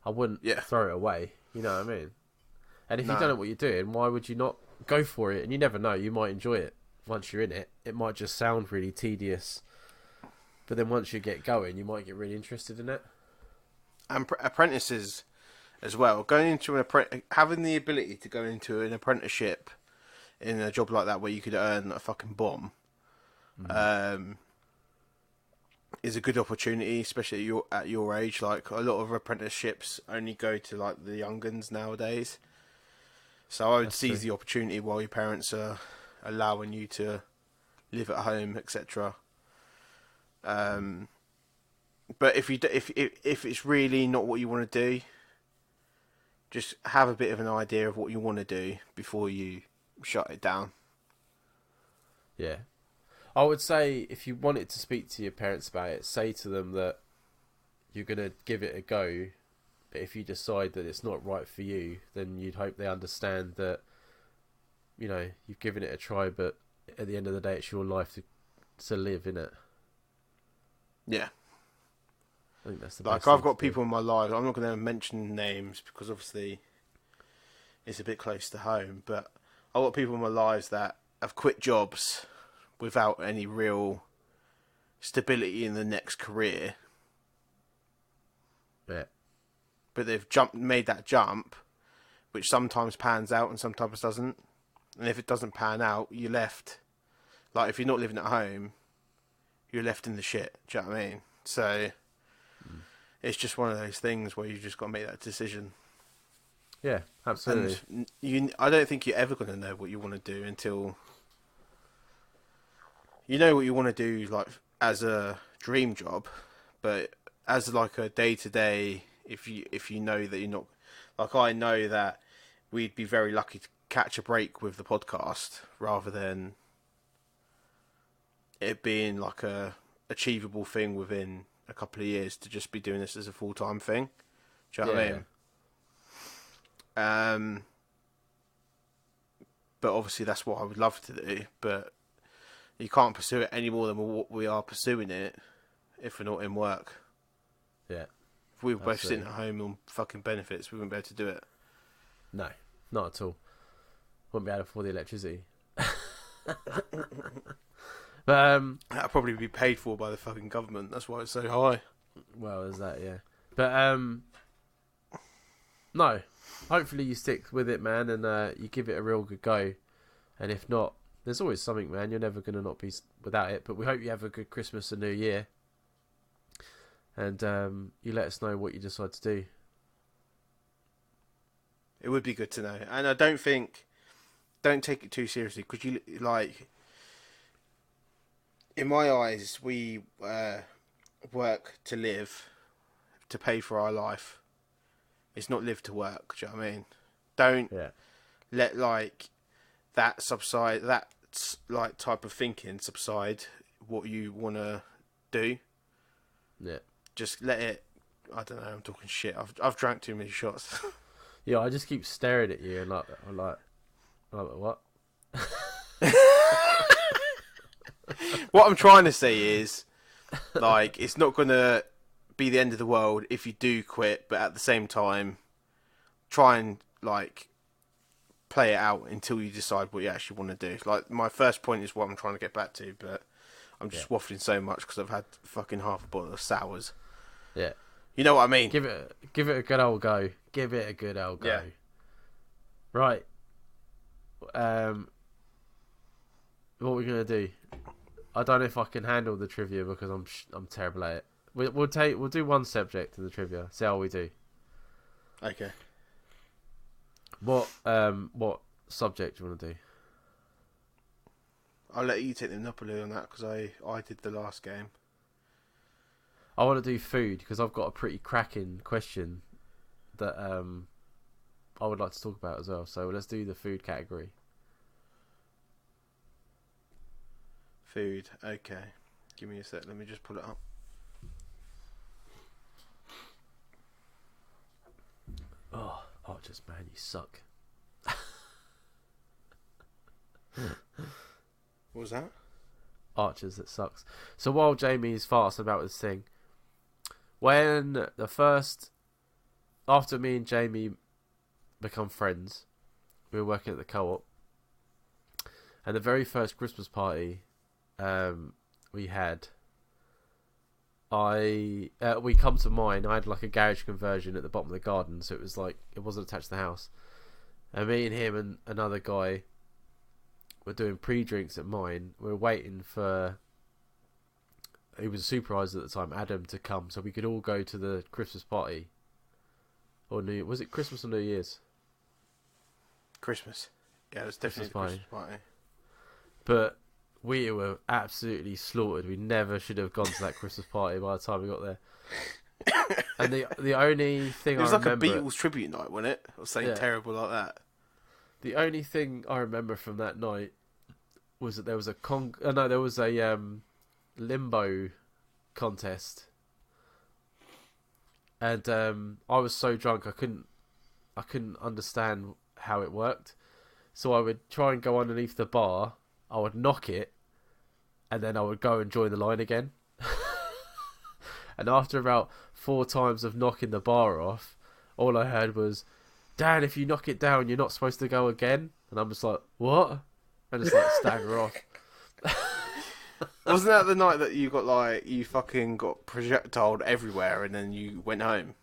I wouldn't throw it away. You know what I mean? And if you don't know what you're doing, why would you not go for it? And you never know, you might enjoy it once you're in it. It might just sound really tedious, but then once you get going, you might get really interested in it. and apprentices as well. Going into having the ability to go into an apprenticeship in a job like that where you could earn a fucking bomb, is a good opportunity, especially at your age. Like, a lot of apprenticeships only go to like the young guns nowadays. So I would seize the opportunity while your parents are allowing you to live at home, etc. But if it's really not what you want to do, just have a bit of an idea of what you want to do before you shut it down. Yeah. I would say if you wanted to speak to your parents about it, say to them that you're going to give it a go, but if you decide that it's not right for you, then you'd hope they understand that, you know, you've given it a try, but at the end of the day, it's your life to live, innit? Yeah. I think that's the like, best I've thing got to do. people in my life, I'm not going to mention names because obviously it's a bit close to home, but I've got people in my lives that have quit jobs without any real stability in the next career. Yeah. But they've made that jump, which sometimes pans out and sometimes doesn't. And if it doesn't pan out, you're left. Like, if you're not living at home, you're left in the shit. Do you know what I mean? So, it's just one of those things where you just got to make that decision. Yeah, absolutely. And I don't think you're ever going to know what you want to do until you know what you want to do, like, as a dream job, but as like a day to day, if you know that you're not, like, I know that we'd be very lucky to catch a break with the podcast rather than it being like a achievable thing within a couple of years to just be doing this as a full-time thing. Do you know what I mean? But obviously that's what I would love to do, but you can't pursue it any more than what we are pursuing it if we're not in work. Yeah. If we were both sitting at home on fucking benefits, we wouldn't be able to do it. No, not at all. Wouldn't be able to afford the electricity. But that'd probably be paid for by the fucking government. That's why it's so high. well, there's that, yeah. But no, hopefully you stick with it, man, and you give it a real good go. And if not, there's always something, man. You're never gonna not be without it. But we hope you have a good Christmas and New Year, and you let us know what you decide to do. It would be good to know, and I don't take it too seriously, because you, like, in my eyes, we work to live, to pay for our life. It's not live to work. Do you know what I mean? Don't let like that subside. That like type of thinking subside what you want to do. Yeah. Just let it. I don't know. I'm talking shit. I've drank too many shots. Yeah, I just keep staring at you and I'm like what? What I'm trying to say is, like, it's not gonna be the end of the world if you do quit, but at the same time, try and like play it out until you decide what you actually want to do. Like, my first point is what I'm trying to get back to, but I'm just waffling so much because I've had fucking half a bottle of sours. Yeah. You know what I mean? Give it a good old go. Give it a good old go. Yeah. Right. What we're gonna do? I don't know if I can handle the trivia because I'm terrible at it. We'll do one subject in the trivia. See how we do. Okay. What subject do you want to do? I'll let you take the monopoly on that because I did the last game. I want to do food because I've got a pretty cracking question that I would like to talk about as well. So let's do the food category. Food. Okay. Give me a sec. Let me just pull it up. Oh, Archers, man, you suck. What was that? Archers, that sucks. So while Jamie's farting about this thing, when after me and Jamie become friends, we were working at the co-op, and the very first Christmas party we had, we come to mine. I had like a garage conversion at the bottom of the garden, so it was like it wasn't attached to the house. And me and him and another guy were doing pre-drinks at mine. We were waiting for, he was a supervisor at the time, Adam, to come so we could all go to the Christmas party. Or was it Christmas or New Year's? Christmas. Yeah, it was definitely Christmas party. But we were absolutely slaughtered. We never should have gone to that Christmas party by the time we got there. And the only thing it was I like remember, a Beatles tribute night, wasn't it? Or something terrible like that. The only thing I remember from that night was that there was a limbo contest, and I was so drunk I couldn't understand how it worked. So I would try and go underneath the bar, I would knock it, and then I would go and join the line again. And after about 4 times of knocking the bar off, all I heard was, "Dan, if you knock it down, you're not supposed to go again." And I'm just like, "What?" And just like stagger off. Wasn't that the night that you got like you fucking got projectiled everywhere and then you went home?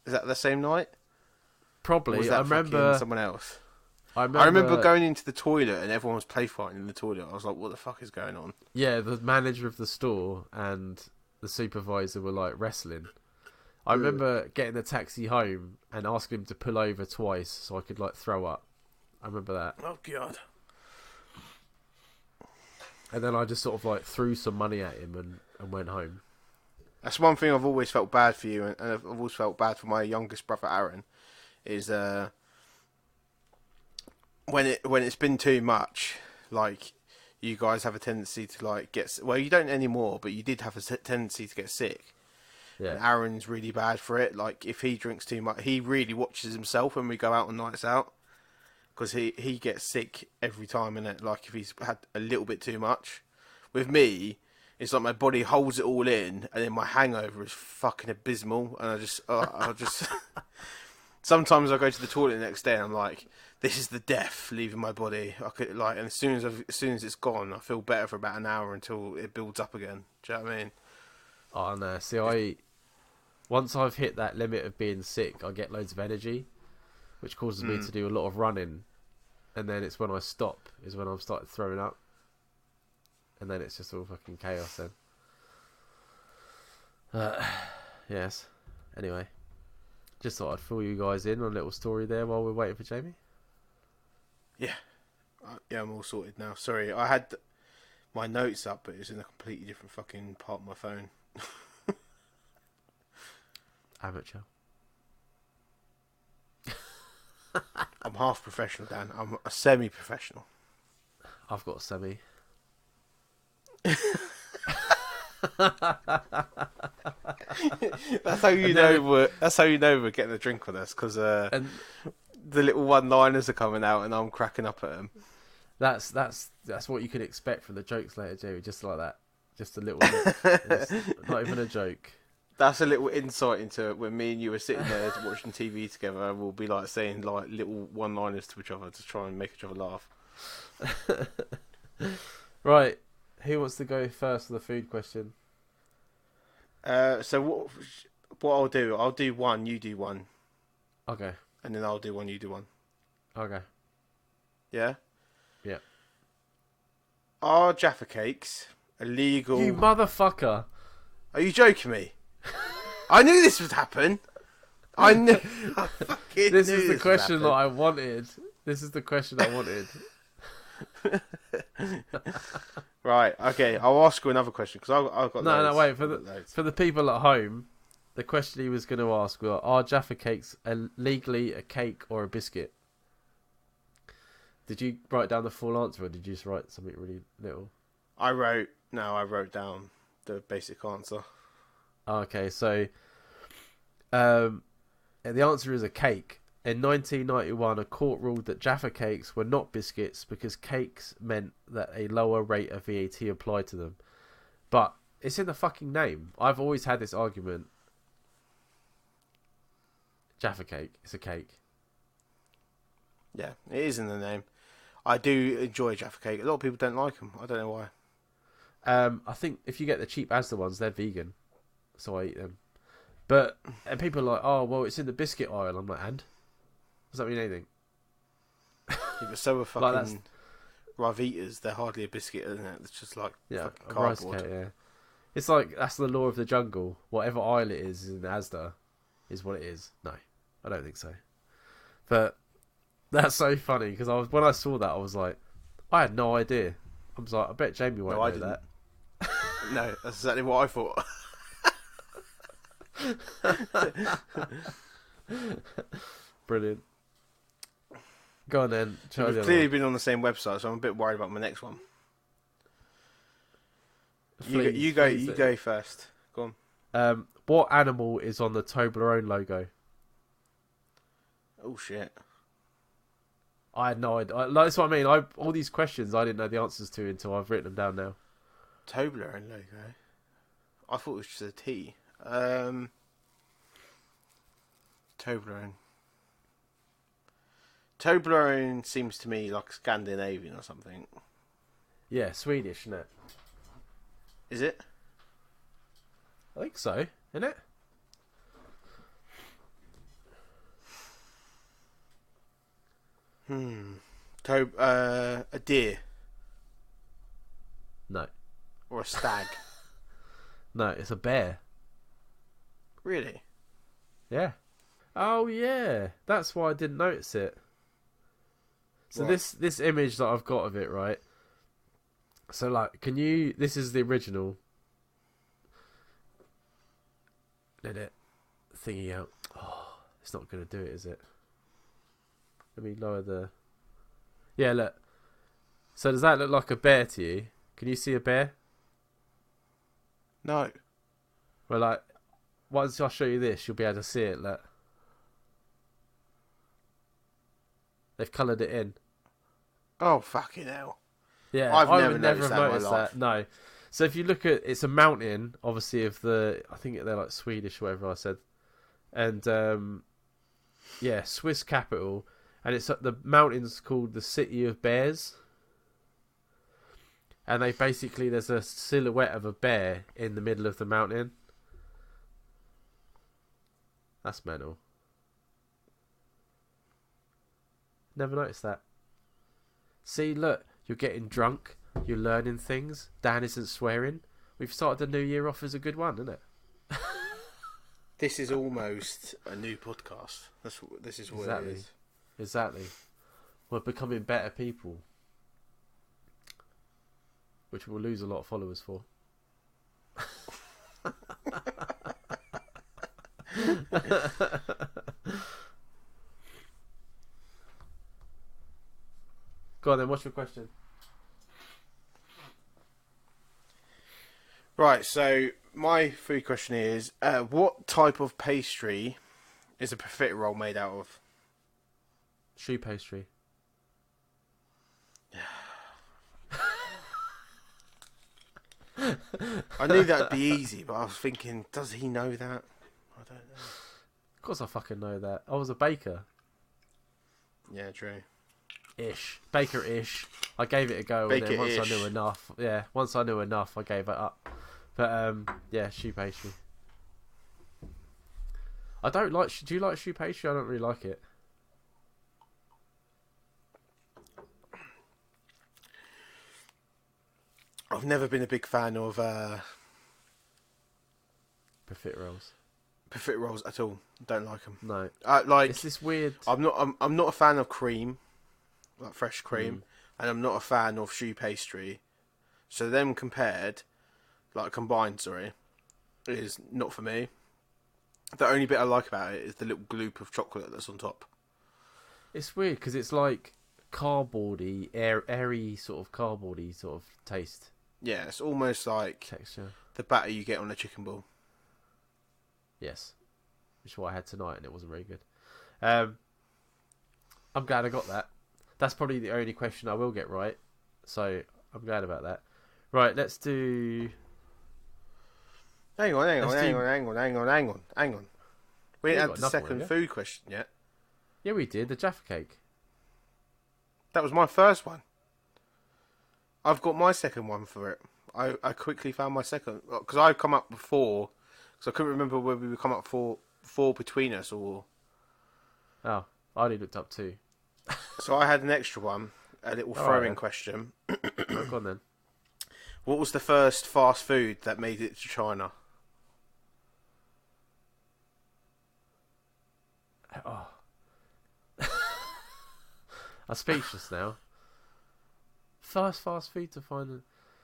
Is that the same night? Probably. Or was that I remember someone else. I remember going into the toilet and everyone was play fighting in the toilet. I was like, "What the fuck is going on?" Yeah, the manager of the store and the supervisor were like wrestling. I remember getting the taxi home and asking him to pull over twice so I could like throw up. I remember that. Oh god. And then I just sort of like threw some money at him and went home. That's one thing I've always felt bad for you, and I've always felt bad for my youngest brother Aaron. Is when it's been too much, like you guys have a tendency to like get, well, you don't anymore, but you did have a tendency to get sick. Yeah. And Aaron's really bad for it. Like if he drinks too much, he really watches himself when we go out on nights out, because he gets sick every time. And like if he's had a little bit too much, with me, it's like my body holds it all in, and then my hangover is fucking abysmal. And I just sometimes I go to the toilet the next day and I'm like, this is the death leaving my body. I could like, and as soon as it's gone, I feel better for about an hour until it builds up again. Do you know what I mean? Oh no, see, once I've hit that limit of being sick, I get loads of energy, which causes me to do a lot of running, and then it's when I stop is when I've started throwing up, and then it's just all fucking chaos then. Yes. Anyway, just thought I'd fill you guys in on a little story there while we're waiting for Jamie. Yeah. Yeah, I'm all sorted now. Sorry, I had my notes up, but it's in a completely different fucking part of my phone. Amateur. I'm half professional, Dan. I'm a semi-professional. I've got a semi. That's how you know we're getting a drink with us, because the little one-liners are coming out and I'm cracking up at them. That's what you can expect from the jokes later, Jerry. Just like that, just a little bit. Not even a joke. That's a little insight into when me and you were sitting there watching TV together. We'll be like saying like little one-liners to each other to try and make each other laugh. Right, who wants to go first for the food question? So what I'll do one, you do one. Okay. And then I'll do one, you do one. Okay. Yeah? Yeah. Are Jaffa cakes illegal? You motherfucker. Are you joking me? I knew this would happen. I knew. This is the question that I wanted. This is the question I wanted. Right. Okay. I'll ask you another question because I've got. No, wait. For the people at home, the question he was going to ask was: are Jaffa cakes legally a cake or a biscuit? Did you write down the full answer, or did you just write something really little? I wrote down the basic answer. Okay, so the answer is a cake. In 1991, a court ruled that Jaffa cakes were not biscuits because cakes meant that a lower rate of VAT applied to them. But it's in the fucking name. I've always had this argument. Jaffa cake, it's a cake. Yeah, it is in the name. I do enjoy Jaffa cake. A lot of people don't like them. I don't know why. I think if you get the cheap Asda ones, they're vegan, so I eat them. And people are like, oh well, it's in the biscuit aisle. I'm like, and does that mean anything? Yeah, but so are Like that's fucking Rivitas. They're hardly a biscuit, isn't it? It's just like yeah, fucking a rice cardboard. cake. Yeah, it's like that's the law of the jungle. Whatever aisle it is in Asda is what it is. No, I don't think so. But that's so funny because when I saw that, I was like, I had no idea. I was like, I bet Jamie won't No, I know didn't. that. No, that's exactly what I thought. Brilliant. Go on then. So we've clearly been on the same website, so I'm a bit worried about my next one. You go first. Go on. What animal is on the Toblerone logo? Oh shit! I had no idea. That's what I mean. All these questions I didn't know the answers to until I've written them down now. Toblerone logo. I thought it was just a T. Toblerone. Toblerone seems to me like Scandinavian or something. Yeah, Swedish, isn't it? Is it? I think so, isn't it? A deer. No. Or a stag. No, it's a bear. Really? Yeah. Oh yeah, that's why I didn't notice it. So Right. this image that I've got of it, right? So like, this is the original. Let it thingy out. Oh, it's not gonna do it, is it? Let me lower the. Yeah, look. So does that look like a bear to you? Can you see a bear? No. Well, like, once I show you this, you'll be able to see it. Look. They've coloured it in. Oh fucking hell! Yeah, I've I never would never have noticed noticed that in my life. that. No. So if you look at, it's a mountain, obviously I think they're like Swedish or whatever I said, and yeah, Swiss capital, and it's the mountain's called the City of Bears, and there's a silhouette of a bear in the middle of the mountain. That's mental. Never noticed that. See, look, you're getting drunk. You're learning things. Dan isn't swearing. We've started the new year off as a good one, isn't it? This is almost a new podcast. This is what Exactly. it is. Exactly. We're becoming better people, which we'll lose a lot of followers for. Go on then, what's your question? Right, so my food question is, what type of pastry is a profiterole made out of? Shoe pastry. I knew that'd be easy, but I was thinking, does he know that? I don't know. Of course I fucking know that. I was a baker. Yeah, true. Baker-ish. I gave it a go, and then once I Baker-ish. knew enough, I gave it up. But yeah, shoe pastry. I don't like. Do you like shoe pastry? I don't really like it. I've never been a big fan of Profiteroles. profiteroles at all. Don't like them. No. Like It's this weird. I'm not a fan of cream, like fresh cream, and I'm not a fan of shoe pastry. So them combined, sorry, is not for me. The only bit I like about it is the little gloop of chocolate that's on top. It's weird because it's like cardboardy, airy sort of cardboardy sort of taste Yeah, it's almost like texture. the batter you get on a chicken ball. Yes, which is what I had tonight, and it wasn't very good. I'm glad I got that. That's probably the only question I will get right, so I'm glad about that. Right, let's do. Hang on. We We've didn't got have the another second one, yeah? food question yet. Yeah, we did the Jaffa cake. That was my first one. I've got my second one for it. I quickly found my second because I've come up before. Because I couldn't remember whether we would come up four between us or. Oh, I only looked up 2. So I had an extra one, a little throw-in question. Oh, go on then. What was the first fast food that made it to China? Oh. I'm speechless now. First fast food to find it.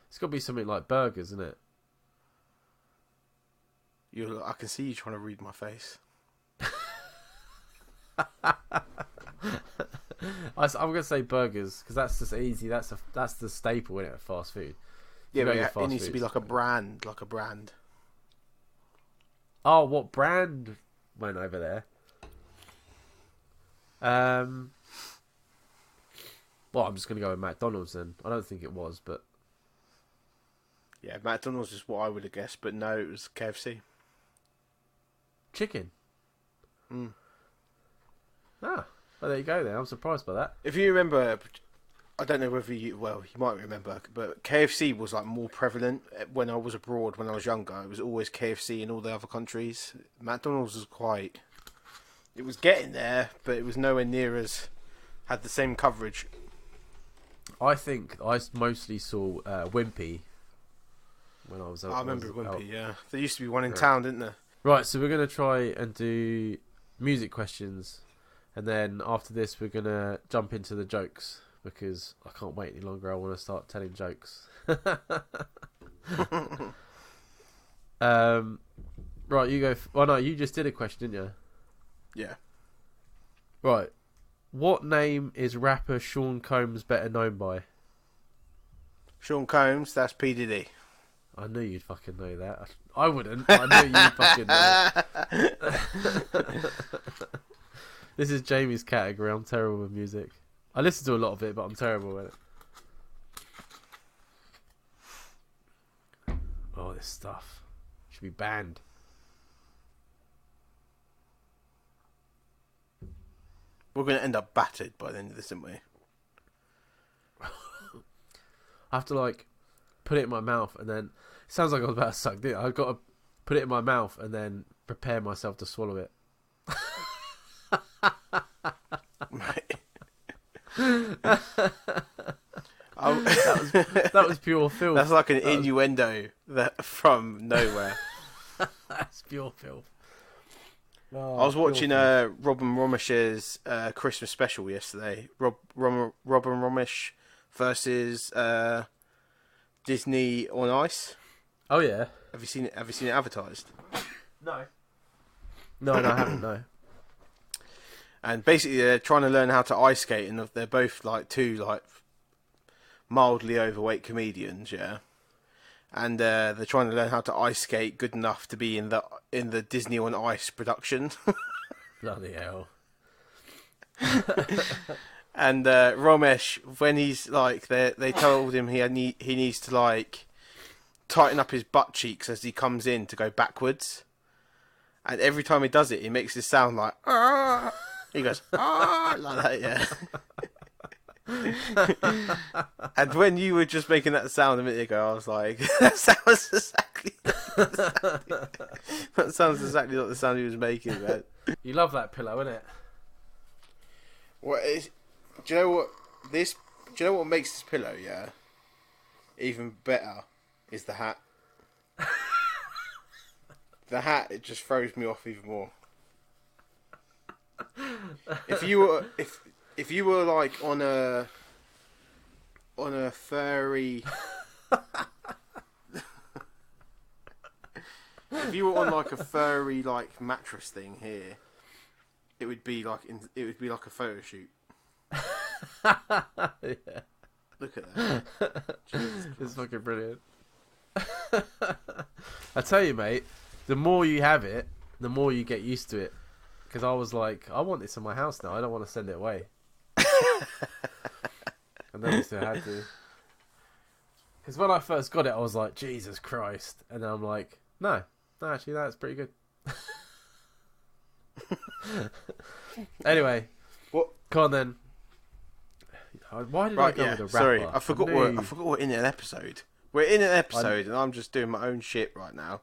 It's got to be something like burgers, isn't it? I can see you trying to read my face. I'm going to say burgers because that's just easy. That's the staple in it, fast food. Yeah, but it needs to be like a brand, Oh, what brand went over there? Well, I'm just going to go with McDonald's then. I don't think it was, but... Yeah, McDonald's is what I would have guessed, but no, it was KFC. Chicken? Mm. Ah, well, there you go then. I'm surprised by that. If you remember, I don't know whether you might remember, but KFC was like more prevalent when I was abroad, when I was younger. It was always KFC in all the other countries. McDonald's was it was getting there, but it was nowhere near as, had the same coverage. I think I mostly saw Wimpy when I was out. I remember Wimpy, yeah. There used to be one in town, didn't there? Right, so we're going to try and do music questions. And then after this, we're going to jump into the jokes. Because I can't wait any longer. I want to start telling jokes. Right, you go. Oh, no, you just did a question, didn't you? Yeah. Right. What name is rapper Sean Combs better known by? Sean Combs, that's P. Diddy. I knew you'd fucking know that. I wouldn't. I knew you'd fucking know that. This is Jamie's category. I'm terrible with music. I listen to a lot of it, but I'm terrible at it. Oh, this stuff should be banned. We're going to end up battered by the end of this, aren't we? I have to like put it in my mouth and then... It sounds like I was about to suck dick. I've got to put it in my mouth and then prepare myself to swallow it. That was pure filth. That's like an innuendo from nowhere. That's pure filth. Oh, I was watching Robin Romish's Christmas special yesterday. Robin Romish versus Disney on Ice. Oh yeah. Have you seen it? Have you seen it advertised? No. No, I haven't. No. And basically, they're trying to learn how to ice skate, and they're both like two like mildly overweight comedians, yeah. And they're trying to learn how to ice skate good enough to be in the Disney on Ice production. Bloody hell. And Romesh, when he's like, they told him he needs to like tighten up his butt cheeks as he comes in to go backwards. And every time he does it, he makes this sound like, "Arr!" He goes, "Ah," like that, yeah. And when you were just making that sound a minute ago, I was like, that sounds exactly like the sound he was making, man. You love that pillow, innit? Do you know what makes this pillow, yeah? Even better is the hat. The hat, it just throws me off even more. If you were like on a furry if you were on like a furry like mattress thing here, it would be like a photo shoot. Yeah. Look at that. It's fucking brilliant. I tell you, mate, the more you have it, the more you get used to it. Because I was like, I want this in my house now. I don't want to send it away. And then we still had to. Because when I first got it, I was like, Jesus Christ. And then I'm like, no, actually, that's pretty good. Anyway, what? Come on then. Why did I go with a rapper? Sorry, I forgot what in an episode We're in an episode, and I'm just doing my own shit right now.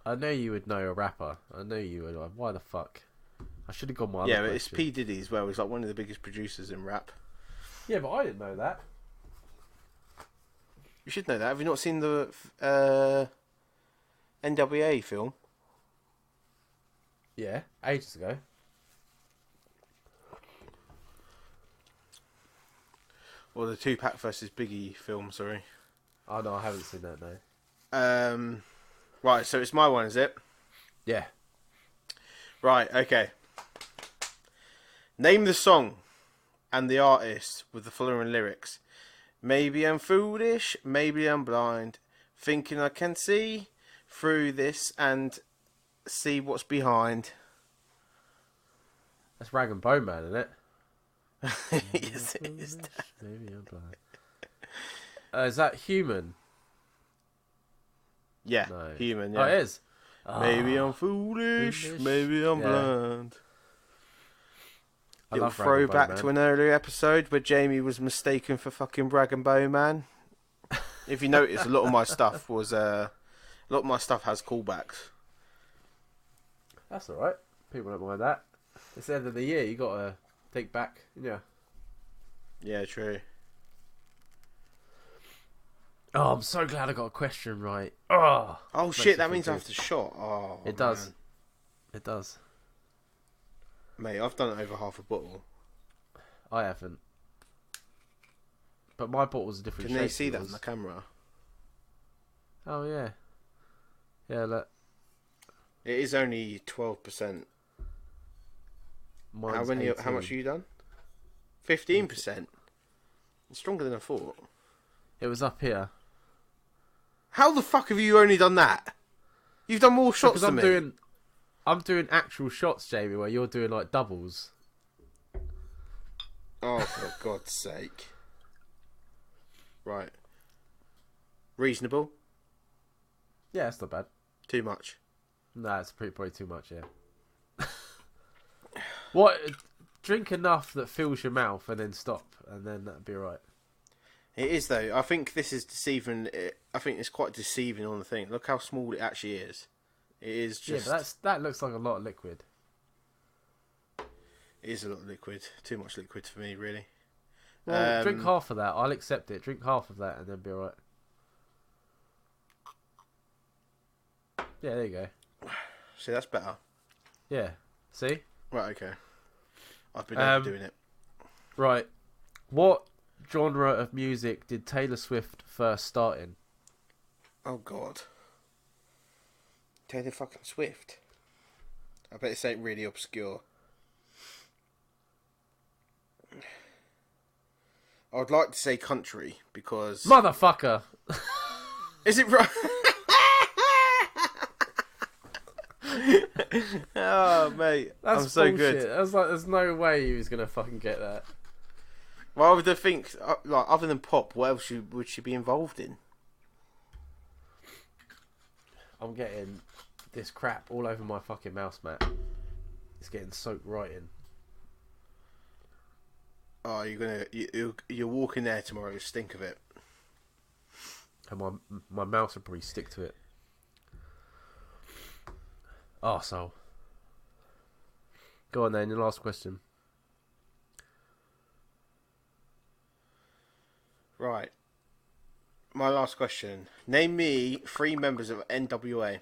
I know you would know a rapper. I know you would. Why the fuck? I should have gone my other Yeah, but question. it's P Diddy as well. He's like one of the biggest producers in rap. Yeah, but I didn't know that. You should know that. Have you not seen the NWA film? Yeah, ages ago. Or the Tupac versus Biggie film, sorry. Oh no, I haven't seen that, no. Right, so it's my one, is it? Yeah. Right, okay. Name the song and the artist with the following lyrics. Maybe I'm foolish, maybe I'm blind, thinking I can see through this and see what's behind. That's Rag and Bone Man, isn't it? Yes, it is. Maybe I'm blind. Is that Human? Yeah, No. Human, yeah. Oh, it is. Maybe I'm foolish, maybe I'm blind. I Little love Rag and Bone throwback Man. to an earlier episode where Jamie was mistaken for fucking Rag and Bone Man. If you notice, a lot of my stuff has callbacks. That's alright. People don't mind that. It's the end of the year, you gotta think back. Yeah. Yeah, true. Oh, I'm so glad I got a question right. Oh, Oh shit, that means I have to shot. Oh, it does. man. It does. Mate, I've done over half a bottle. I haven't. But my bottle's a different Can shape. they see to that yours. on the camera? Oh, yeah. Yeah, look. It is only 12%. Mine's How 18. much have you done? 15%. It's stronger than I thought. It was up here. How the fuck have you only done that? You've done more shots Because than me. I'm doing actual shots, Jamie, where you're doing like doubles. Oh, for God's sake. Right. Reasonable? Yeah, it's not bad. Too much? Nah, it's probably too much, yeah. What? Drink enough that fills your mouth and then stop, and then that'd be alright. It is, though. I think this is deceiving. I think it's quite deceiving on the thing. Look how small it actually is. It is just... Yeah, but that looks like a lot of liquid. It is a lot of liquid. Too much liquid for me, really. Well, drink half of that. I'll accept it. Drink half of that and then be alright. Yeah, there you go. See, that's better. Yeah. See? Right, okay. I've been overdoing it. Right. What genre of music did Taylor Swift first start in? Oh, God. Taylor fucking Swift. I bet this ain't really obscure. I would like to say country, because... Motherfucker! Is it right? Oh, mate. That's I'm so bullshit. good. I was like, there's no way he was going to fucking get that. Well, I would think, like, other than pop, what else would she be involved in? I'm getting this crap all over my fucking mouse mat. It's getting soaked right in. Oh, you're walking there tomorrow, stink of it. And my mouse will probably stick to it. Arsehole. Go on then, your last question. Right. My last question. Name me 3 members of NWA.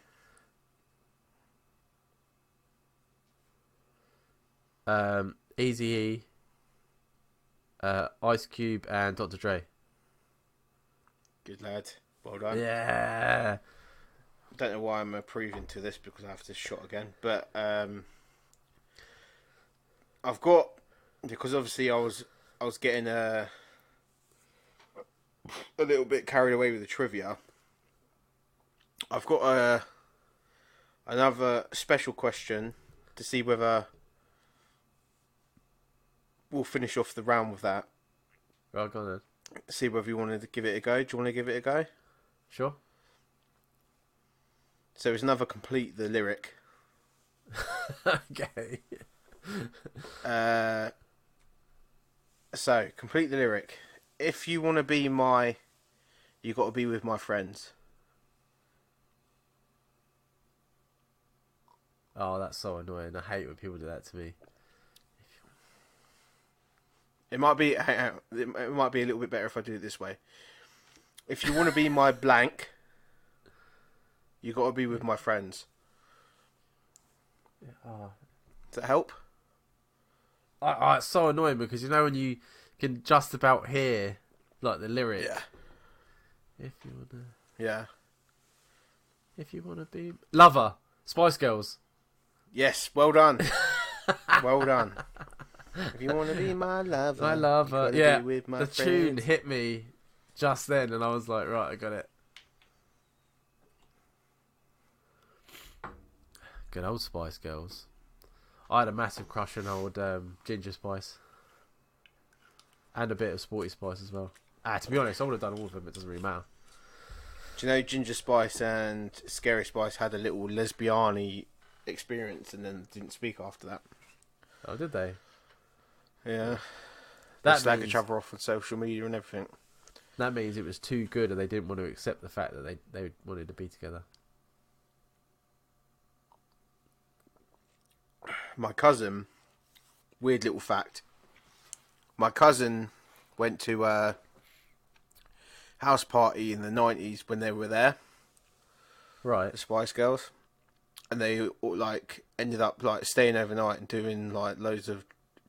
Eazy-E, Ice Cube, and Dr. Dre. Good lad. Well done. Yeah. Don't know why I'm approving to this because I have to shot again, but I've got, because obviously I was getting a little bit carried away with the trivia. I've got another special question to see whether we'll finish off the round with that. Right, go on then. See whether you wanted to give it a go. Do you want to give it a go? Sure. So it's another complete the lyric. Okay. So complete the lyric. If you want to be my You got to be with my friends. Oh, that's so annoying. I hate when people do that to me. It might be. It might be a little bit better if I do it this way. If you want to be my blank, you got to be with my friends. Yeah, oh. Does that help? It's so annoying because you know when you can just about hear like the lyric. Yeah. If you wanna. Yeah. If you wanna be lover, Spice Girls. Yes. Well done. Well done. If you want to be my lover, My lover. you Yeah. be with my The friends. tune hit me just then, and I was like, right, I got it. Good old Spice Girls. I had a massive crush on old Ginger Spice. And a bit of Sporty Spice as well. To be honest, I would have done all of them. It doesn't really matter. Do you know Ginger Spice and Scary Spice had a little lesbian-y experience and then didn't speak after that? Oh, did they? Yeah. That They slag means, each other off on social media and everything. that means it was too good and they didn't want to accept the fact that they wanted to be together. My cousin, weird little fact. My cousin went to a house party in the 90s when they were there, Right. the Spice Girls, and they like ended up like staying overnight and doing like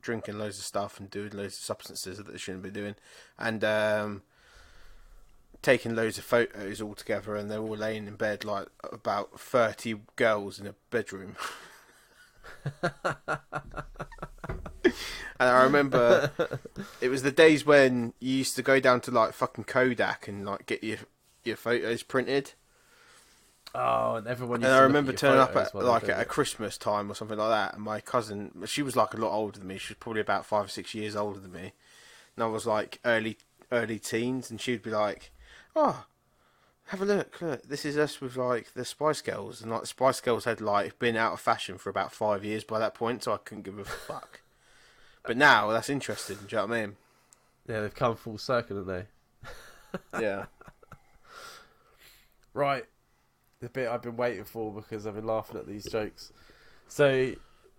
drinking loads of stuff and doing loads of substances that they shouldn't be doing, and taking loads of photos all together, and they're all laying in bed like about 30 girls in a bedroom. And I remember it was the days when you used to go down to like fucking Kodak and like get your photos printed. Oh, and everyone used And to I look remember at your turning up photos at while they were like doing at a it. Christmas time or something like that, and my cousin, she was like a lot older than me. She was probably about 5 or 6 years older than me, and I was like early teens, and she'd be like, "Oh, have a look, this is us with like the Spice Girls," and like the Spice Girls had like been out of fashion for about 5 years by that point, so I couldn't give a fuck. But now that's interesting. Do you know what I mean? Yeah, they've come full circle, haven't they? Yeah. Right. The bit I've been waiting for because I've been laughing at these jokes. So,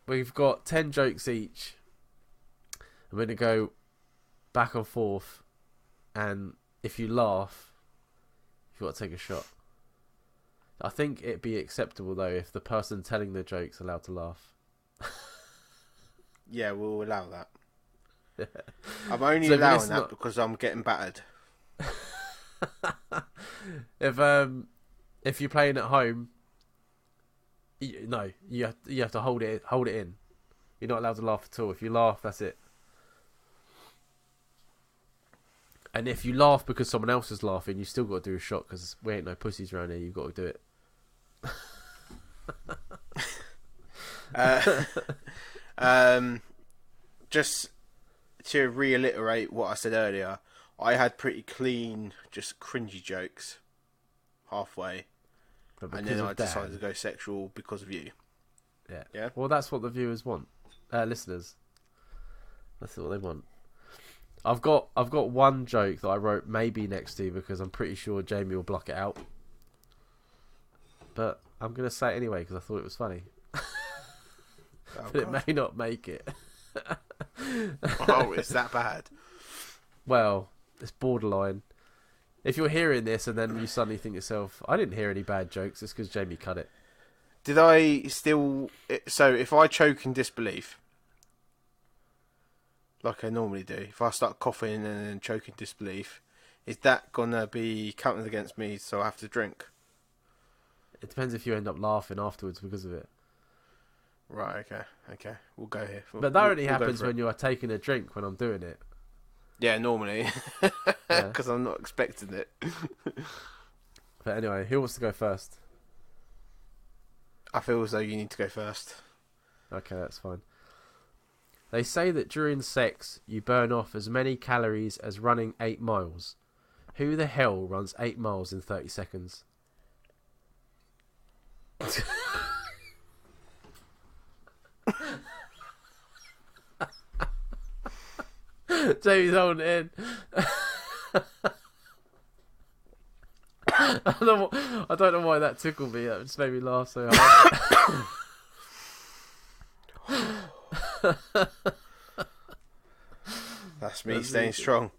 we've got 10 jokes each. I'm going to go back and forth. And if you laugh, you've got to take a shot. I think it'd be acceptable, though, if the person telling the joke's allowed to laugh. Yeah, we'll allow that. I'm only So if allowing it's that not- because I'm getting battered. If you're playing at home, no, you have to hold it in. You're not allowed to laugh at all. If you laugh, that's it. And if you laugh because someone else is laughing, you still got to do a shot because we ain't no pussies around here. You've got to do it. Just to reiterate what I said earlier, I had pretty clean, just cringy jokes halfway, But and because then of I decided Dan, to go sexual because of you. yeah. Yeah? Well, that's what the viewers want, listeners. That's what they want. I've got one joke that I wrote maybe next to because I'm pretty sure Jamie will block it out. But I'm gonna say it anyway because I thought it was funny. Oh, But it God. may not make it. Oh, it's that bad. Well, it's borderline. If you're hearing this and then you suddenly think to yourself, I didn't hear any bad jokes, it's because Jamie cut it. Did I still... So, if I choke in disbelief, like I normally do, if I start coughing and then choke in disbelief, is that gonna be counted against me so I have to drink? It depends if you end up laughing afterwards because of it. Right, okay. We'll go here. But that only we'll go happens for it. when you are taking a drink when I'm doing it. Yeah, normally. Yeah. Because I'm not expecting it. But anyway, who wants to go first? I feel as though you need to go first. Okay, that's fine. They say that during sex, you burn off as many calories as running 8 miles. Who the hell runs 8 miles in 30 seconds? Jamie's holding it in. I don't know why that tickled me. That just made me laugh so hard. That's me That's staying really good. strong.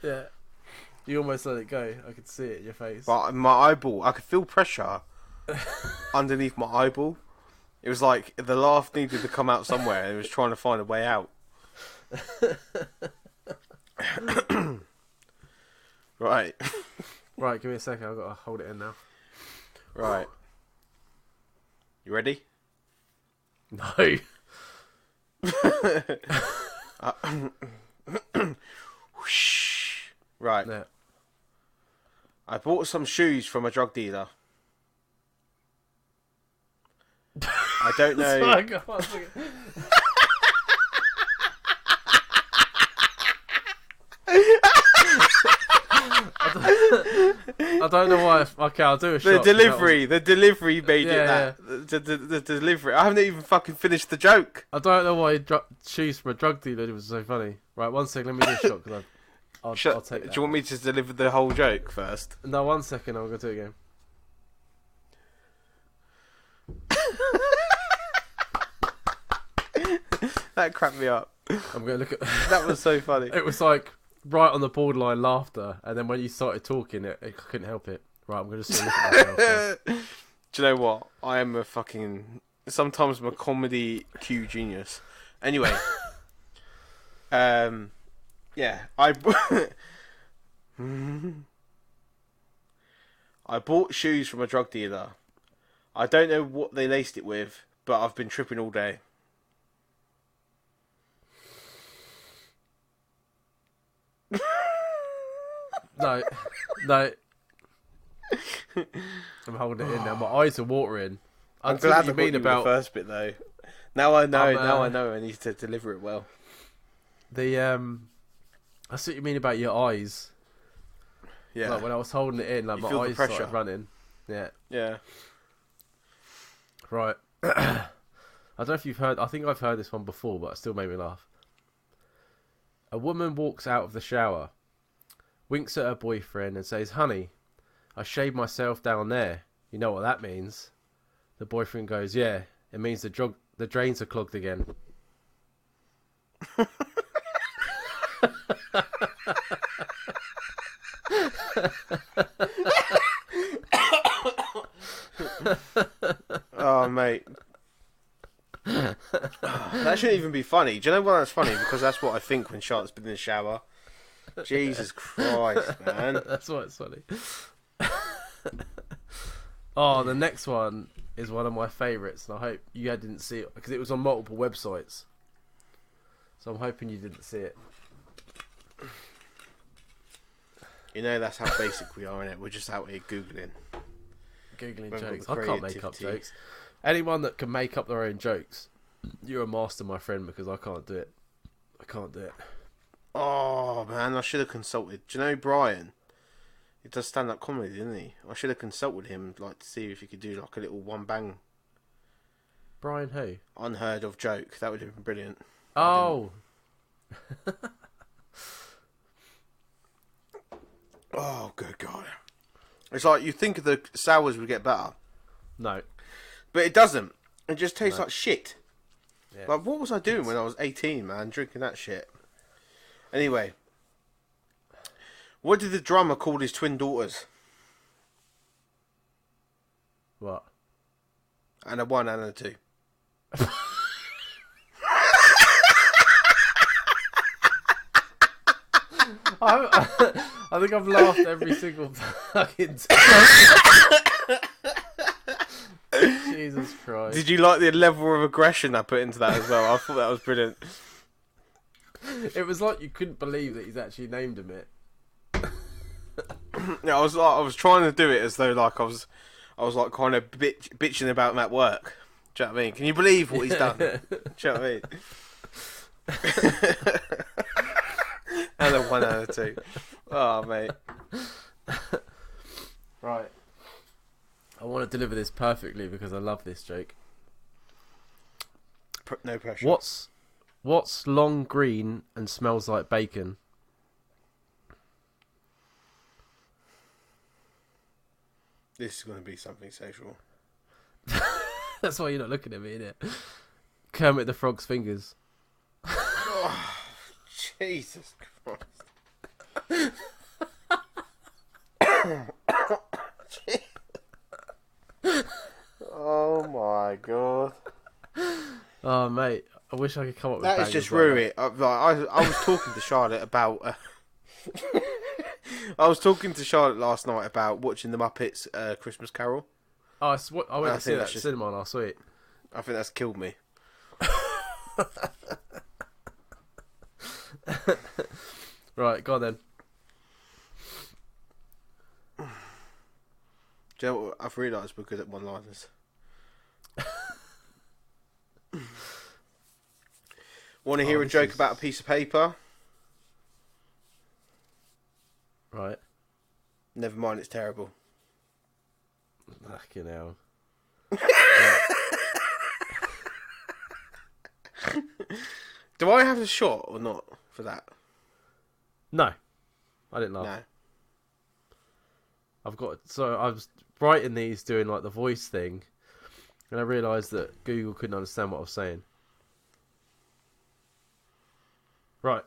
Yeah. You almost let it go. I could see it in your face. But my eyeball, I could feel pressure underneath my eyeball. It was like the laugh needed to come out somewhere, and it was trying to find a way out. Right. Right, give me a second. I've got to hold it in now. Right. You ready? No. Whoosh. Right. No. I bought some shoes from a drug dealer. I don't know. Sorry, go on, I don't know why. Okay, I'll do a shot. The delivery made it that. Yeah. The delivery. I haven't even fucking finished the joke. I don't know why shoes from a drug dealer was so funny. Right, one second. Let me do a shot because I'll take that. Do you want me to deliver the whole joke first? No, 1 second. I'm going to do it again. That cracked me up. I'm going to look at. That was so funny. It was like right on the borderline laughter, and then when you started talking, I couldn't help it. Right, I'm going to just look at myself. Now. Do you know what? I am a fucking. Sometimes I'm a comedy Q genius. Anyway. Yeah. I bought shoes from a drug dealer. I don't know what they laced it with, but I've been tripping all day. No. I'm holding it in now. My eyes are watering. I'm glad I got you about the first bit though. Now I know. Now I know. I need to deliver it well. I see what you mean about your eyes. Yeah. Like when I was holding it in, like my eyes started running. Yeah. Yeah. Right. I don't know if you've heard. I think I've heard this one before, but it still made me laugh. A woman walks out of the shower, winks at her boyfriend, and says, "Honey, I shaved myself down there. You know what that means?" The boyfriend goes, "Yeah, it means the drains are clogged again." Oh, mate. That shouldn't even be funny. Do you know why that's funny? Because that's what I think when Charlotte's been in the shower. Jesus Christ, man. That's why it's funny. Oh, the next one is one of my favourites, and I hope you didn't see it because it was on multiple websites. So I'm hoping you didn't see it. You know that's how basic we are, innit? We're just out here googling Jokes. I can't make up jokes. Anyone that can make up their own jokes, you're a master, my friend, because I can't do it. Oh man, I should have consulted. Do you know Brian? He does stand-up comedy, doesn't he? I should have consulted him, like, to see if he could do like a little one-bang. Brian who? Unheard of joke. That would have been brilliant. Oh. Oh, good God. It's like you think the sours would get better. No. But it doesn't. It just tastes like shit. Yeah. Like, what was I doing when I was 18, man, drinking that shit? Anyway. What did the drummer call his twin daughters? What? And a 1 and a 2. I think I've laughed every single fucking time. Jesus Christ. Did you like the level of aggression I put into that as well? I thought that was brilliant. It was like you couldn't believe that he's actually named him it. Yeah, I was trying to do it as though like I was like kind of bitching about him at work. Do you know what I mean? Can you believe what he's done? Do you know what I mean? And a 1 and a 2. Oh, mate. Right. I want to deliver this perfectly because I love this joke. No pressure. What's long green and smells like bacon? This is going to be something sexual. That's why you're not looking at me, innit? Kermit the Frog's fingers. Oh, Jesus Christ. Oh my god. Oh, mate. I wish I could come up with That is bangers just like ruining it. I was talking to Charlotte about... I was talking to Charlotte last night about watching the Muppets Christmas Carol. Oh, I went to see that that's just- cinema last week. I think that's killed me. Right, go on then. Do you know what I've realised we're good at one-liners? Want to hear a joke about a piece of paper? Right. Never mind, it's terrible. Fucking hell. Do I have a shot or not for that? No. I didn't laugh. No. So I was writing these doing like the voice thing, and I realised that Google couldn't understand what I was saying. Right.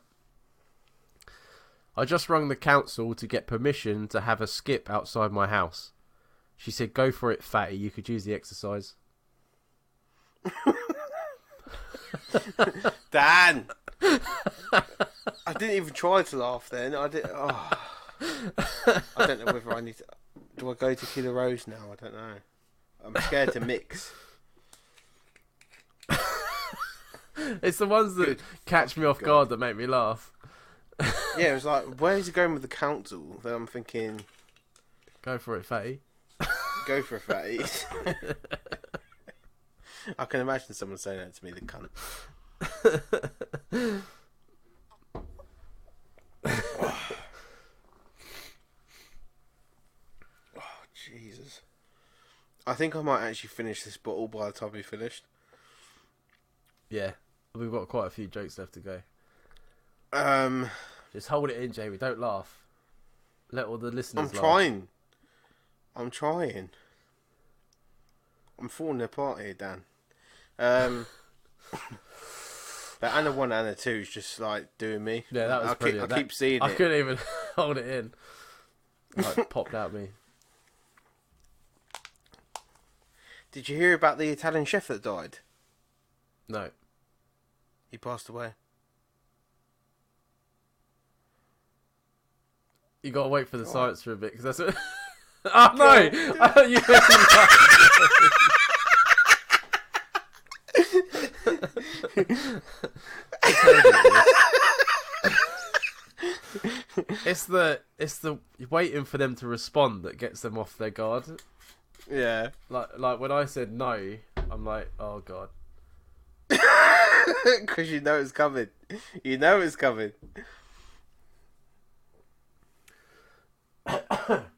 I just rung the council to get permission to have a skip outside my house. She said, "Go for it, fatty. You could use the exercise." Dan! I didn't even try to laugh then. I don't know whether I need to... Do I go to Killer Rose now? I don't know. I'm scared to mix. It's the ones that Good. catch me off guard that make me laugh. Yeah, it was like, where is he going with the council? Then I'm thinking, Go for it, fatty. go for a fatty. I can imagine someone saying that to me, the cunt. Oh, Jesus. I think I might actually finish this bottle by the time we finished. Yeah, we've got quite a few jokes left to go. Just hold it in, Jamie. Don't laugh. Let all the listeners laugh. I'm trying. I'm falling apart here, Dan. But Anna 1, Anna 2 is just like doing me. Yeah, that was brilliant. I keep seeing I it. couldn't even hold it in. Like, popped out me. Did you hear about the Italian chef that died? No. He passed away. You gotta wait for the science for a bit, because that's it. Oh, no! I thought you It's the waiting for them to respond that gets them off their guard. Yeah. Like when I said no, I'm like, oh god. Because you know it's coming. You know it's coming.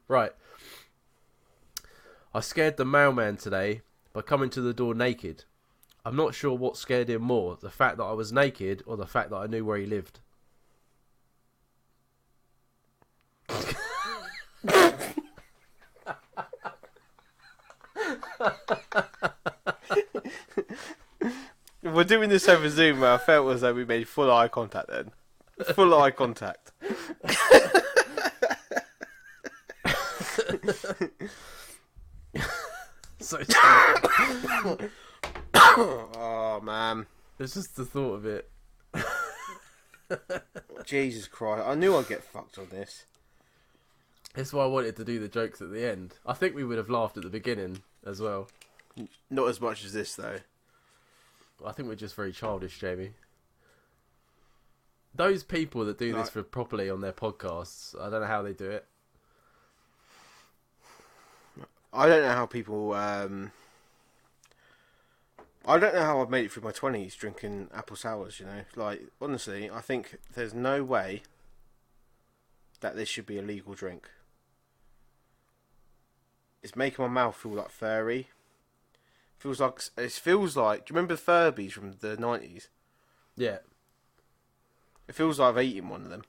Right. I scared the mailman today by coming to the door naked. I'm not sure what scared him more, the fact that I was naked or the fact that I knew where he lived. We're doing this over Zoom, where I felt as though we made full eye contact then. Full eye contact. So Oh, man. it's just the thought of it. Jesus Christ. I knew I'd get fucked on this. That's why I wanted to do the jokes at the end. I think we would have laughed at the beginning as well. Not as much as this, though. I think we're just very childish, Jamie. Those people that do this for properly on their podcasts, I don't know how they do it. I don't know how people... I don't know how I've made it through my 20s drinking apple sours, you know? Like, honestly, I think there's no way that this should be a legal drink. It's making my mouth feel like furry. It feels like... Do you remember Furbies from the 90s? Yeah. It feels like I've eaten one of them.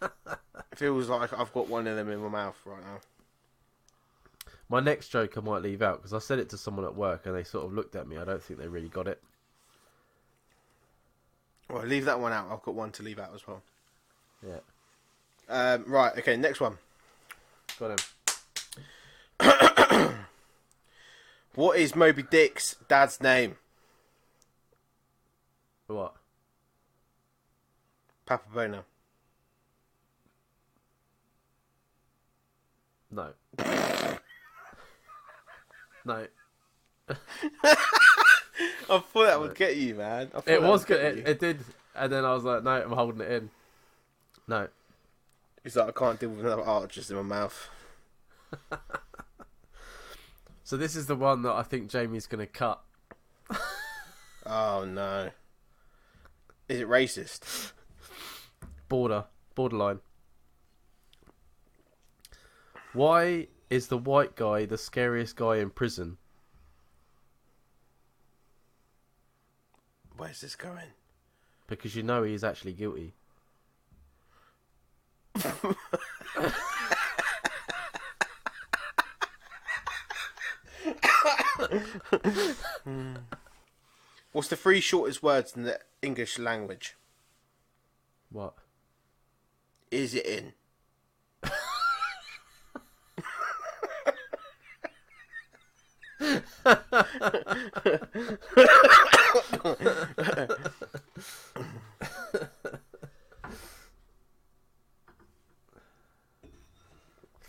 It feels like I've got one of them in my mouth right now. My next joke I might leave out because I said it to someone at work and they sort of looked at me. I don't think they really got it. Well, leave that one out. I've got one to leave out as well. Yeah. Right, okay, next one. Got him. What is Moby Dick's dad's name? What? Papa Bono. No. No. I thought that would get you, man. It was good. It did. And then I was like, no, I'm holding it in. No. He's like, I can't deal with another arches in my mouth. So this is the one that I think Jamie's going to cut. Oh, no. Is it racist? Borderline. Why is the white guy the scariest guy in prison? Where's this going? Because you know he's actually guilty. What's the three shortest words in the English language? What? Is it in?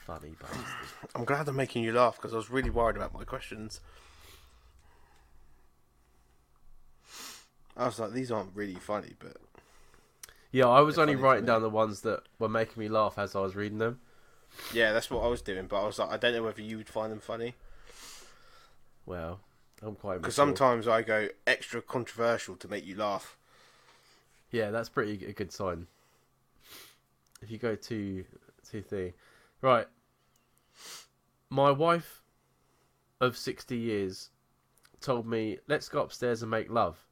Funny bastard. I'm glad I'm making you laugh because I was really worried about my questions. I was like, these aren't really funny, but... Yeah, I was They're only funny to writing me. down the ones that were making me laugh as I was reading them. Yeah, that's what I was doing, but I was like, I don't know whether you would find them funny. Well, I'm quite Because mature. sometimes I go extra controversial to make you laugh. Yeah, that's pretty a good sign. If you go too thing. Right. My wife of 60 years told me, let's go upstairs and make love.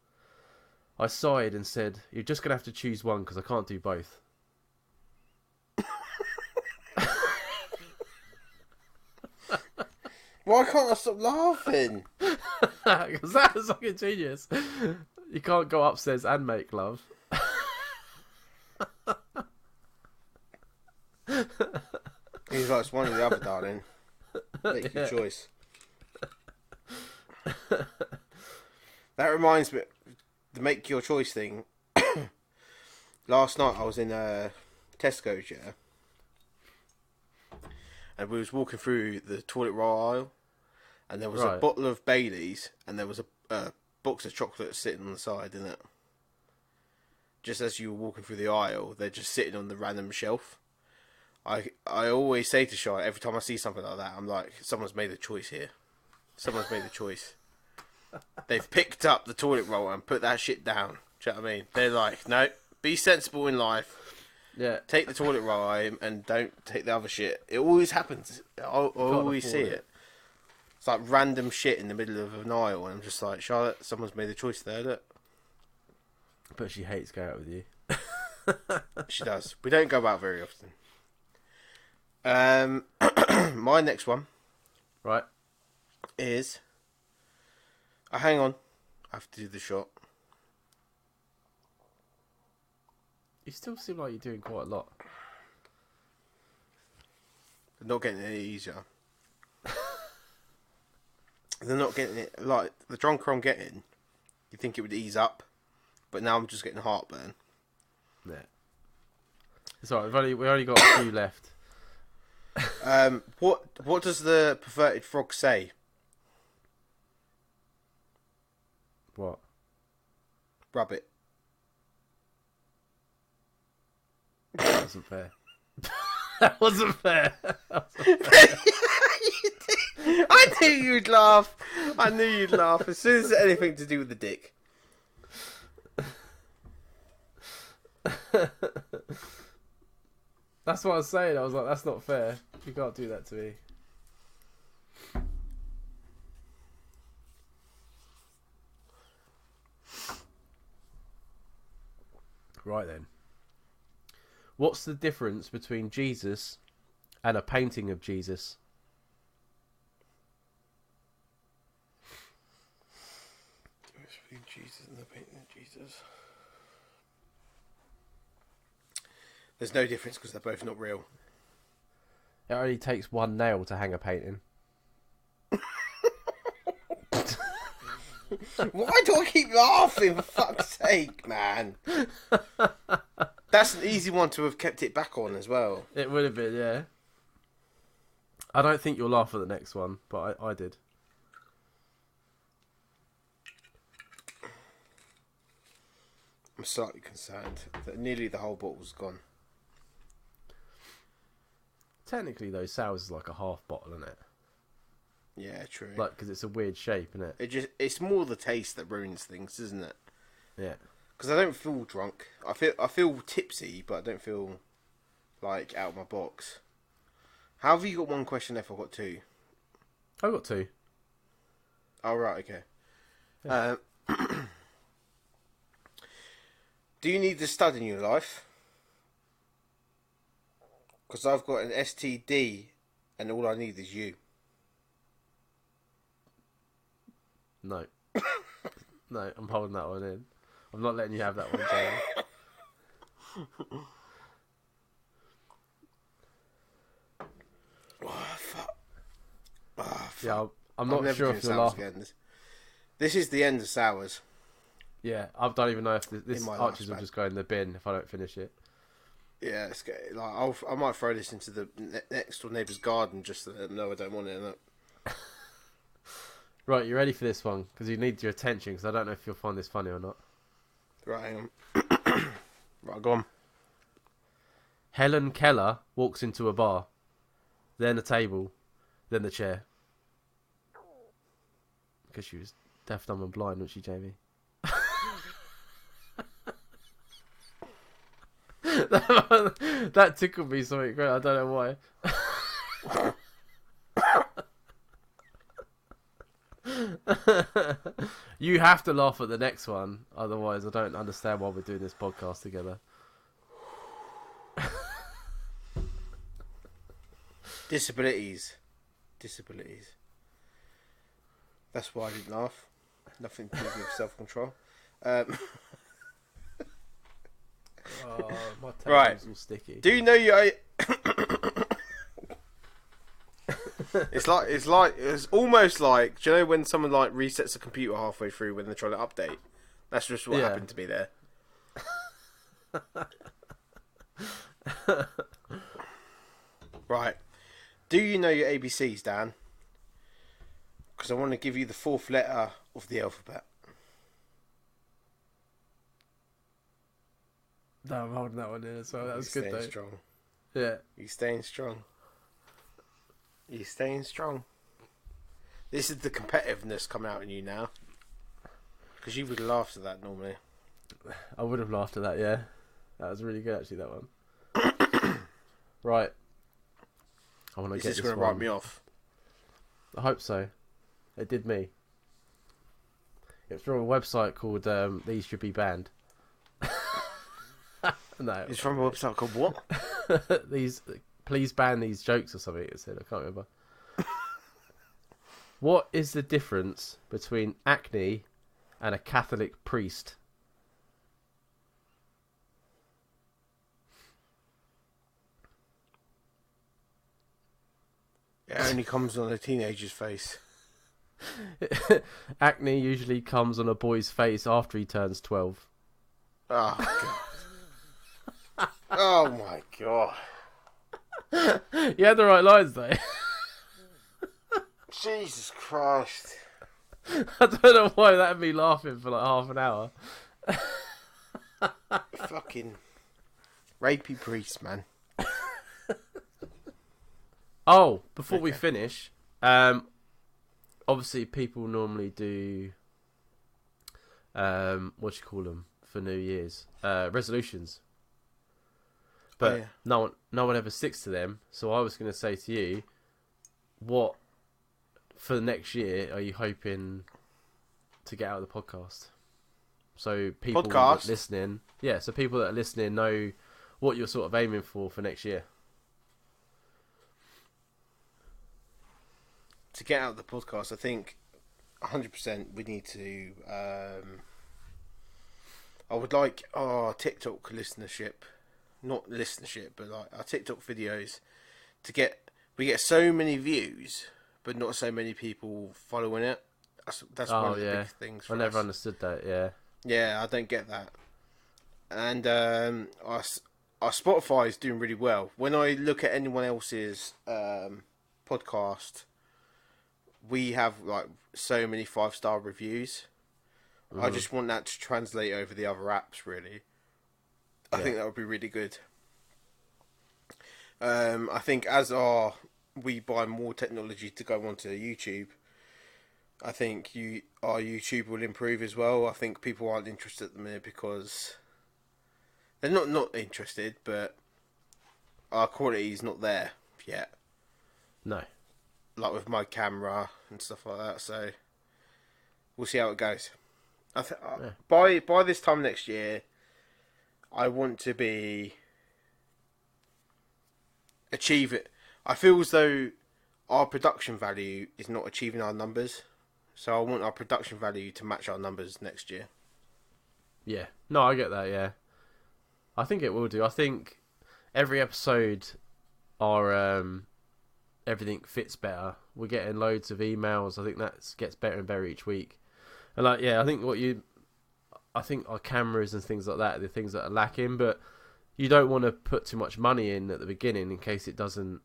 I sighed and said, you're just going to have to choose one because I can't do both. Why can't I stop laughing? Because that was fucking genius. You can't go upstairs and make love. He's like, it's one or the other, darling. Make your choice. That reminds me, the make your choice thing. Last night I was in Tesco's, yeah, and we was walking through the toilet roll aisle, and there was a Right. bottle of Baileys, and there was a box of chocolate sitting on the side, innit? Just as you were walking through the aisle, they're just sitting on the random shelf. I always say to Shy, every time I see something like that, I'm like, someone's made a choice here. Someone's made a choice. They've picked up the toilet roll and put that shit down. Do you know what I mean? They're like, no, be sensible in life. Yeah. Take the toilet roll home and don't take the other shit. It always happens. I always see afford it. It's like random shit in the middle of an aisle, and I'm just like, Charlotte, someone's made a choice there, look. But she hates going out with you. She does. We don't go out very often. My next one Right. is... hang on. I have to do the shot. You still seem like you're doing quite a lot. They're not getting any easier. They're not getting it... Like, the drunker I'm getting, you think it would ease up, but now I'm just getting heartburn. Yeah. It's alright, we only got a few left. What does the perverted frog say? What? Rub it. That wasn't fair. That wasn't fair. I knew you'd laugh. I knew you'd laugh as soon as it's anything to do with the dick. That's what I was saying. I was like, that's not fair. You can't do that to me. Right then. What's the difference between Jesus and a painting of Jesus? Jesus and the painting of Jesus. There's no difference because they're both not real. It only takes one nail to hang a painting. Why do I keep laughing, for fuck's sake, man? That's an easy one to have kept it back on as well. It would have been, yeah. I don't think you'll laugh at the next one, but I did. I'm slightly concerned that nearly the whole bottle's gone. Technically, though, sours is like a half bottle, isn't it? Yeah, true. Like, because it's a weird shape, isn't it? It's more the taste that ruins things, isn't it? Yeah. Because I don't feel drunk. I feel tipsy, but I don't feel like out of my box. How have you got one question left? I've got two. I got two. Oh, right, okay. Yeah. Do you need the stud in your life? Because I've got an STD and all I need is you. No. No, I'm holding that one in. I'm not letting you have that one, Jamie. Oh, fuck. Oh, fuck. Yeah, I'm not sure if you'll laugh. This is the end of sours. Yeah, I don't even know if this my Archers will lifespan. just go in the bin if I don't finish it. Yeah, it's good. Like I might throw this into the next door neighbour's garden just to let them know I don't want it. Look. Right, you ready for this one? Because you need your attention, because I don't know if you'll find this funny or not. Right, hang on. Right, go on. Helen Keller walks into a bar, then a table, then the chair. Because she was deaf, dumb and blind, wasn't she, Jamie? That tickled me something great. I don't know why. You have to laugh at the next one, otherwise I don't understand why we're doing this podcast together. Disabilities. That's why I didn't laugh. Nothing to do with self-control. Oh, my table's Right. all sticky. Do you know you? It's almost like, do you know when someone like resets a computer halfway through when they're trying to update? That's just what happened to me there. Right. Do you know your ABCs, Dan? Because I want to give you the fourth letter of the alphabet. No, I'm holding that one in as well. That was You're good though. staying strong. Yeah. You're staying strong. You're staying strong. This is the competitiveness coming out in you now. Because you would laugh at that normally. I would have laughed at that, yeah. That was really good actually, that one. Right. I want to get Is this this going to one. write me off? I hope so. It did me. It's from a website called These Should Be Banned. No. It's from a website called what? Please ban these jokes or something it said. I can't remember. What is the difference between acne and a Catholic priest? It only comes on a teenager's face. Acne usually comes on a boy's face after he turns 12. Oh, God. Oh, my God. You had the right lines though. Jesus Christ. I don't know why that had me laughing for like half an hour. Fucking rapey priest, man. Oh, before we finish, obviously people normally do, what do you call them for New Year's? Resolutions. But no one ever sticks to them. So I was going to say to you, what for next year are you hoping to get out of the podcast? So people that are listening, so people that are listening know what you're sort of aiming for next year. To get out of the podcast, I think 100% we need to I would like our TikTok listenership, not listenership, but like our TikTok videos to get. We get so many views, but not so many people following it. That's one Oh of the big yeah, things I for never us. understood that. Yeah, Yeah, I don't get that. And our Spotify is doing really well. When I look at anyone else's podcast, we have like so many 5-star reviews. I hmm just want that to translate over the other apps. Really, I yeah, think that would be really good. I think we buy more technology to go onto YouTube, I think our YouTube will improve as well. I think people aren't interested at the minute because they're not interested, but our quality is not there yet. no, Like with my camera and stuff like that. So we'll see how it goes. yeah, By this time next year, I want to be achieve it. I feel as though our production value is not achieving our numbers, so I want our production value to match our numbers next year. yeah. No, I get that. Yeah, I think it will do. I think every episode, our everything fits better. We're getting loads of emails. I think that gets better and better each week. And like, yeah, I think our cameras and things like that are the things that are lacking. But you don't want to put too much money in at the beginning in case it doesn't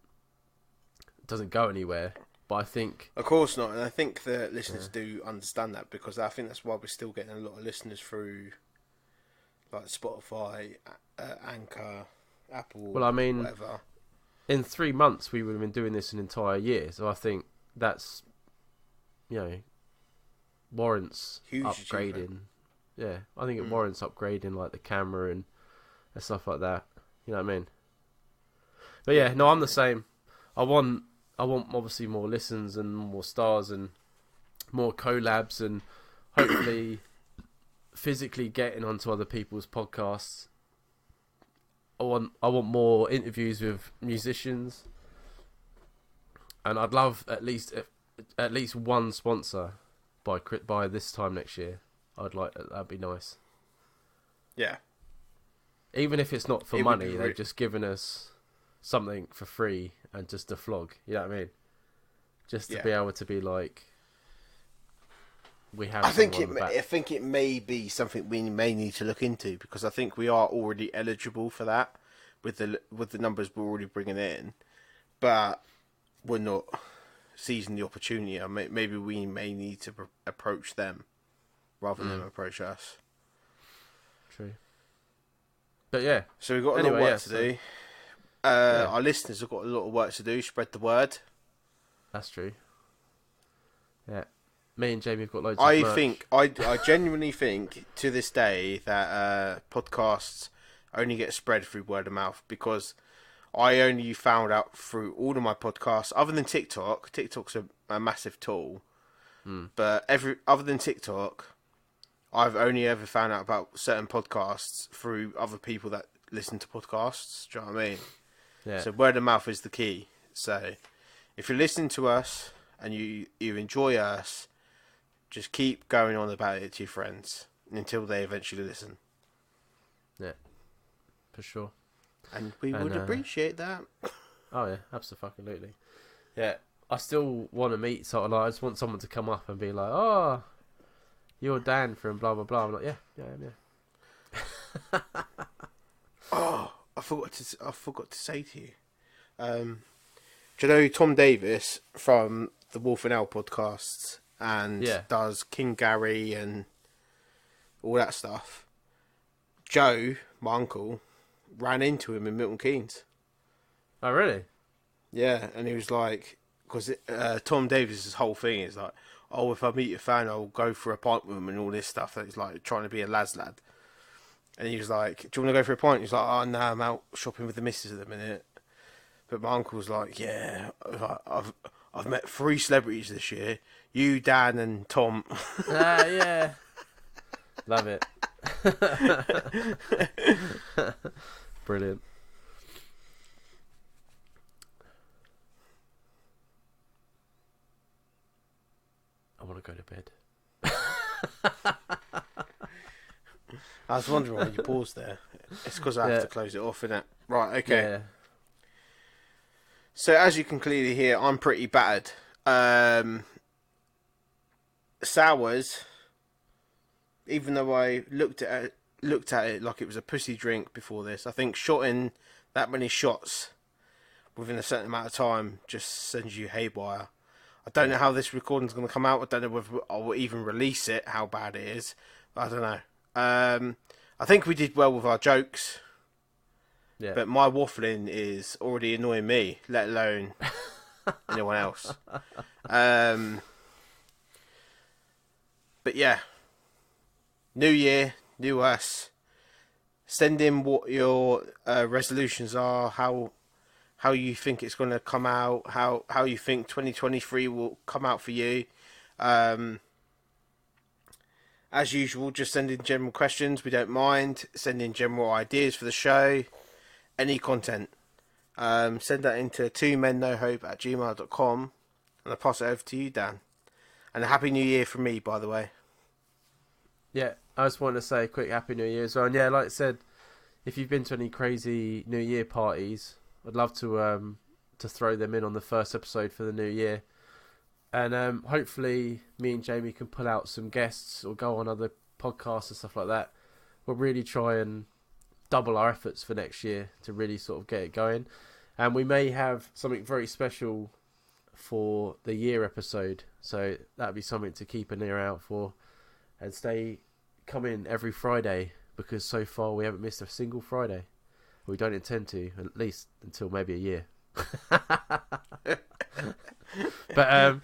go anywhere. But I think, Of course not, and I think the yeah. listeners do understand that because I think that's why we're still getting a lot of listeners through like Spotify, Anchor, Well, Apple, I mean, whatever. in 3 months we would have been doing this an entire year. So I think that's, you know, warrants Huge achievement. upgrading. Yeah, I think it Mm. warrants upgrading like the camera and stuff like that. You know what I mean? But Yeah, yeah, no, I'm the definitely. same. I want obviously more listens and more stars and more collabs and hopefully physically getting onto other people's podcasts. I want more interviews with musicians, and I'd love at least one sponsor by this time next year. I'd like that'd be nice. Yeah, Even if it's not for it would be. money, they've just given us something for free and just a flog. You know what I mean? Just to Yeah, be able to be like, we have I think someone on the back. I think it may be something we may need to look into because I think we are already eligible for that with the numbers we're already bringing in, but we're not seizing the opportunity. Maybe we may need to approach them rather than them Mm, approach us. true. But yeah. So we've got a lot of Anyway, work yeah. to So do. yeah, Our listeners have got a lot of work to do. Spread the word. that's true. Yeah. Me and Jamie have got loads of I merch. think I genuinely think to this day that podcasts only get spread through word of mouth because I only found out through all of my podcasts other than TikTok. TikTok's a massive tool, Mm, but every other than TikTok, I've only ever found out about certain podcasts through other people that listen to podcasts. Do you know what I mean? yeah. So word of mouth is the key. So if you're listening to us and you enjoy us, just keep going on about it to your friends until they eventually listen. Yeah. For sure. And we And would appreciate that. oh yeah, absolutely. Yeah. I still want to meet sort of like I just want someone to come up and be like, oh, you're Dan from blah blah blah. I'm like, yeah, yeah, I am, yeah. Oh, I forgot to say to you. Do you know Tom Davis from the Wolf and Owl podcasts and Yeah. does King Gary and all that stuff? Joe, my uncle, ran into him in Milton Keynes. Oh really? Yeah, and he was like, because Tom Davis's whole thing is like, oh, if I meet your fan, I'll go for a pint with him and all this stuff. That he's like trying to be a lad. And he was like, do you want to go for a pint? He's like, oh no, I'm out shopping with the missus at the minute. But my uncle's like, yeah, I've met 3 celebrities this year. You, Dan, and Tom. Ah, yeah. Love it. Brilliant. I want to go to bed. I was wondering why you paused there. It's because I have to close it off, innit? Right, okay. Yeah. So as you can clearly hear, I'm pretty battered. Sours, even though I looked at it like it was a pussy drink before this, I think shotting that many shots within a certain amount of time just sends you haywire. I don't know how this recording's going to come out. I don't know whether I'll even release it, how bad it is. I don't know. I think we did well with our jokes. Yeah. But my waffling is already annoying me, let alone anyone else. But yeah. New year, new us. Send in what your resolutions are, how you think it's going to come out, how you think 2023 will come out for you. As usual, just send in general questions. We don't mind. Send in general ideas for the show. Any content. Send that into twomennohope@gmail.com, and I'll pass it over to you, Dan. And a Happy New Year from me, by the way. Yeah, I just want to say a quick Happy New Year as well. And yeah, like I said, if you've been to any crazy New Year parties, I'd love to throw them in on the first episode for the new year. And hopefully me and Jamie can pull out some guests or go on other podcasts and stuff like that. We'll really try and double our efforts for next year to really sort of get it going. And we may have something very special for the year episode. So that'd be something to keep an ear out for. And come in every Friday, because so far we haven't missed a single Friday. We don't intend to, at least until maybe a year. But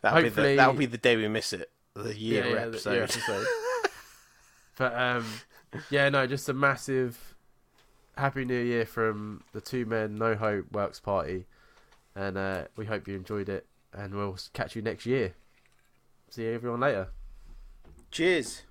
that'll be the day we miss it. The year episode. The year episode. But yeah, no, just a massive Happy New Year from the Two Men No Hope Works Party, and we hope you enjoyed it, and we'll catch you next year. See everyone later. Cheers.